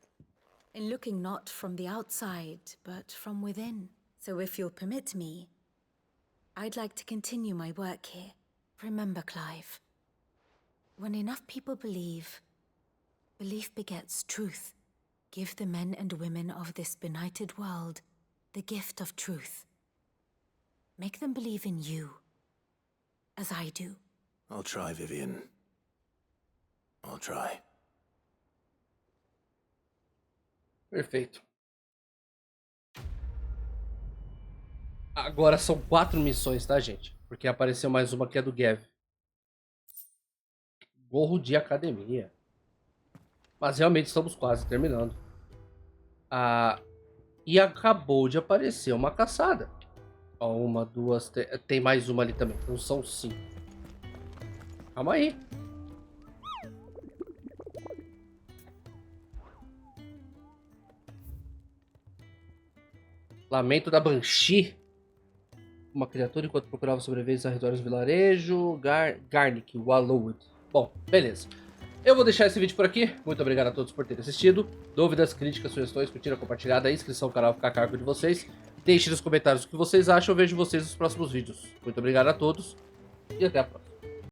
In looking not from the outside, but from within. So if you'll permit me, I'd like to continue my work here. Remember, Clive, when enough people believe, belief begets truth. Give the men and women of this benighted world the gift of truth. Make them believe in you, as I do. I'll try, Vivian. I'll try. Perfeito. Agora são 4 missões, tá, gente? Porque apareceu mais uma que é do Gav. Gorro de academia. Mas realmente estamos quase terminando. E acabou de aparecer uma caçada. Ó, uma, duas... Tem mais uma ali também. Então são 5. Calma aí. Lamento da Banshee. Uma criatura enquanto procurava sobreviventes ao redor do vilarejo. Garnick, Wallowwood. Bom, beleza. Eu vou deixar esse vídeo por aqui. Muito obrigado a todos por terem assistido. Dúvidas, críticas, sugestões, curtida, compartilhada, inscrição no canal fica a cargo de vocês. Deixe nos comentários o que vocês acham. Eu vejo vocês nos próximos vídeos. Muito obrigado a todos e até a próxima.